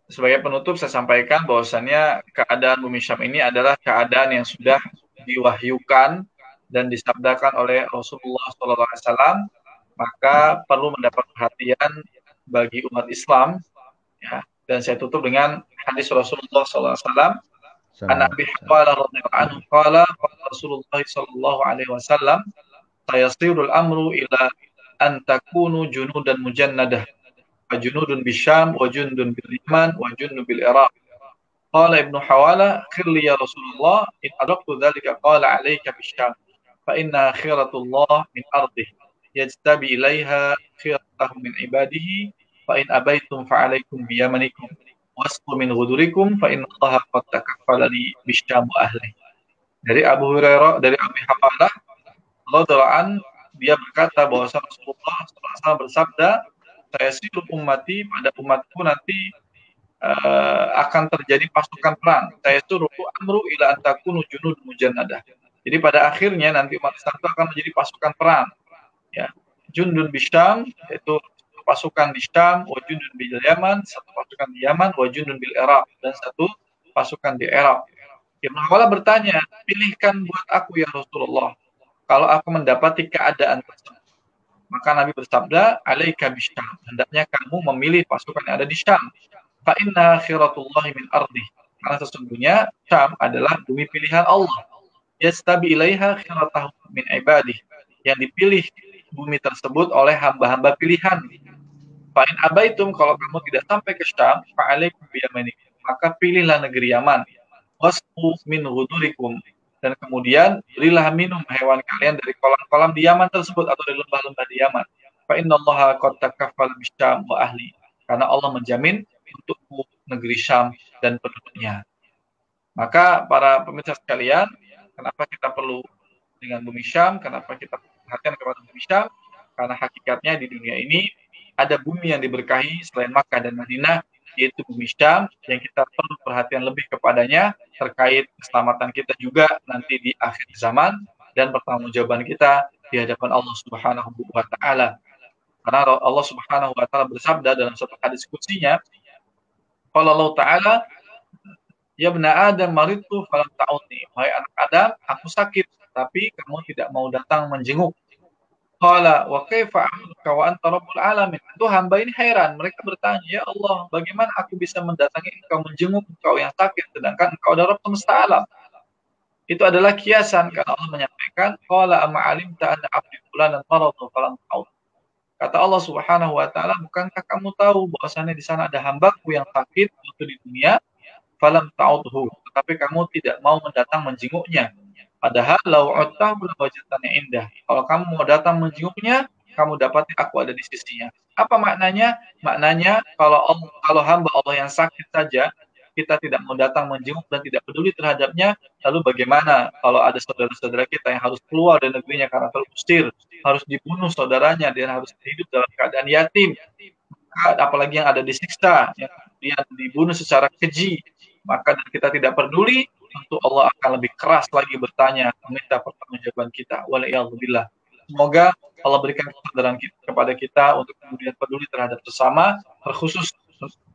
Sebagai penutup saya sampaikan bahwasannya keadaan bumi Syam ini adalah keadaan yang sudah diwahyukan dan disabdakan oleh Rasulullah SAW, maka perlu mendapat perhatian bagi umat Islam. Ya. Dan saya tutup dengan hadis Rasulullah SAW. An Abi Hurairah radhiyallahu anhu qala Rasulullah sallallahu alaihi wasallam sayasirul amru ila an takunu junudan mujannadah wa junudun bisyam wa jundun bil yaman wa jundun bil iraq. Qala Ibnu Hawala khirli ya Rasulullah in adraktu dhalika qala alayka bisyam fa inna khiratullah min ardih yajtabi ilaiha khiratahu min ibadihi fa in abaitum fa alaykum bi yamanikum wasqu min ghudurikum fa innallaha qad takaffala li bisyam ahli. Dari Abu Hurairah, dari Abi Hurairah radhiyallahu an, dia berkata bahwa Rasulullah SAW bersabda, saya siru ummati, pada umatku nanti akan terjadi pasukan perang. Saya suruh amru ila antakunu junud mujannadah. Jadi pada akhirnya nanti umat Islam itu akan menjadi pasukan perang. Ya, jundun bisyam, yaitu pasukan di Syam, wa jundun bil Yaman, satu pasukan di Yaman, wa jundun bil Iraq, dan satu pasukan di Iraq. Ibnu Hawala bertanya, pilihkan buat aku ya Rasulullah, kalau aku mendapati keadaan tersebut. Maka Nabi bersabda, alaika bisyam, hendaknya kamu memilih pasukan yang ada di Syam. Fa inna khiratullahi min ardih, karena sesungguhnya Syam adalah bumi pilihan Allah. Yastabi ilaiha khiratahu min ibadih, yang dipilih bumi tersebut oleh hamba-hamba pilihan. Fa'in abaitum, kalau kamu tidak sampai ke Syam, fa'alaikum biyamanikum, maka pilihlah negeri Yaman. Wasqu min ghudurikum, dan kemudian berilah minum hewan kalian dari kolam-kolam di Yaman tersebut atau dari lembah-lembah di Yaman. fa innallaha qad takaffala bisyam wa ahli. Karena Allah menjamin untuk negeri Syam dan penduduknya. Maka para pemirsa sekalian, kenapa kita perlu dengan bumi Syam? Kenapa kita perhatikan kepada bumi Syam? Karena hakikatnya di dunia ini ada bumi yang diberkahi selain Makkah dan Madinah, yaitu bumi Syam, yang kita perlu perhatian lebih kepadanya terkait keselamatan kita juga nanti di akhir zaman dan pertanggungjawaban kita di hadapan Allah Subhanahu wa taala. Karena Allah Subhanahu wa taala bersabda dalam satu hadis qudsinya, qala Allah taala, ya bna Adam maridtu falam ta'udni. Wahai anak Adam, aku sakit tapi kamu tidak mau datang menjenguk. Qala wa kaifa a'uduka wa anta rabbul alamin. Itu hamba ini heran, mereka bertanya, ya Allah, bagaimana aku bisa mendatangi engkau, menjenguk engkau yang sakit sedangkan engkau adalah Rabb semesta alam. Itu adalah kiasan karena Allah menyampaikan, qala amma alimta anna 'abdi fulanan maradu falam ta'ud. Kata Allah Subhanahu wa taala, bukankah kamu tahu bahwasannya di sana ada hambaku yang sakit waktu di dunia, falam ta'udhu, tetapi kamu tidak mau mendatang menjenguknya. Padahal lau uttahu lawajadtani indah. Kalau kamu mau datang menjenguknya, kamu dapati aku ada di sisinya. Apa maknanya? Maknanya kalau hamba Allah yang sakit saja kita tidak mau datang menjenguk dan tidak peduli terhadapnya, lalu bagaimana kalau ada saudara-saudara kita yang harus keluar dari negerinya karena terusir, harus dibunuh saudaranya, dan harus hidup dalam keadaan yatim, apalagi yang ada disiksa, yang kemudian dibunuh secara keji, maka kita tidak peduli, tentu Allah akan lebih keras lagi bertanya, meminta pertanggungjawaban kita. Waliyadzubillah. Semoga Allah berikan kesadaran kepada kita untuk kemudian peduli terhadap sesama, terkhusus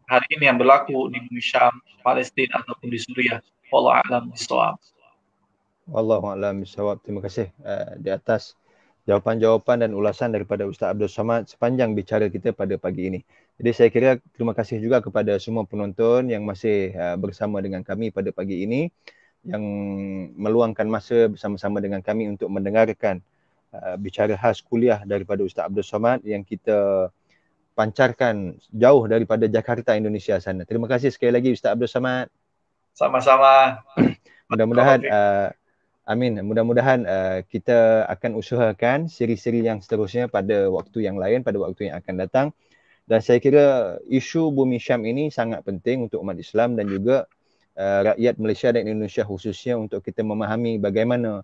hari ini yang berlaku di bumi Syam, Palestina ataupun di Suriah. Wallahu a'lam bishawab. Wallahu a'lam bishawab. Terima kasih di atas jawapan-jawapan dan ulasan daripada Ustaz Abdul Somad sepanjang bicara kita pada pagi ini. Jadi saya kira terima kasih juga kepada semua penonton yang masih bersama dengan kami pada pagi ini, yang meluangkan masa bersama-sama dengan kami untuk mendengarkan bicara khas kuliah daripada Ustaz Abdul Somad yang kita pancarkan jauh daripada Jakarta, Indonesia sana. Terima kasih sekali lagi Ustaz Abdul Somad. Sama-sama. Mudah-mudahan amin. Mudah-mudahan kita akan usahakan siri-siri yang seterusnya pada waktu yang lain, pada waktu yang akan datang. Dan saya kira isu bumi Syam ini sangat penting untuk umat Islam dan juga rakyat Malaysia dan Indonesia khususnya, untuk kita memahami bagaimana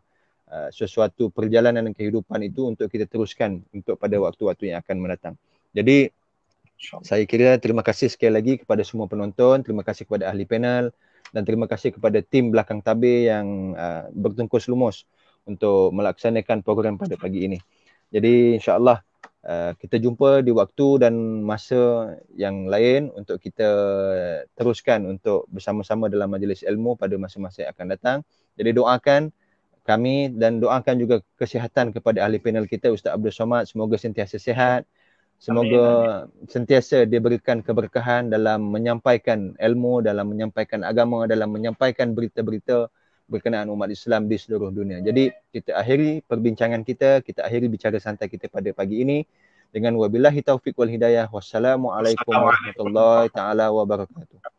sesuatu perjalanan dan kehidupan itu untuk kita teruskan untuk pada waktu-waktu yang akan mendatang. Jadi saya kira terima kasih sekali lagi kepada semua penonton, terima kasih kepada ahli panel, dan terima kasih kepada tim belakang tabir yang bertungkus lumus untuk melaksanakan program pada pagi ini. Jadi insya-Allah kita jumpa di waktu dan masa yang lain untuk kita teruskan untuk bersama-sama dalam majlis ilmu pada masa-masa yang akan datang. Jadi doakan kami dan doakan juga kesihatan kepada ahli panel kita Ustaz Abdul Somad, semoga sentiasa sihat. Semoga sentiasa diberikan keberkahan dalam menyampaikan ilmu, dalam menyampaikan agama, dalam menyampaikan berita-berita berkenaan umat Islam di seluruh dunia. Jadi kita akhiri perbincangan kita akhiri bicara santai kita pada pagi ini dengan wabillahi taufiq wal hidayah. Wassalamualaikum warahmatullahi taala wabarakatuh.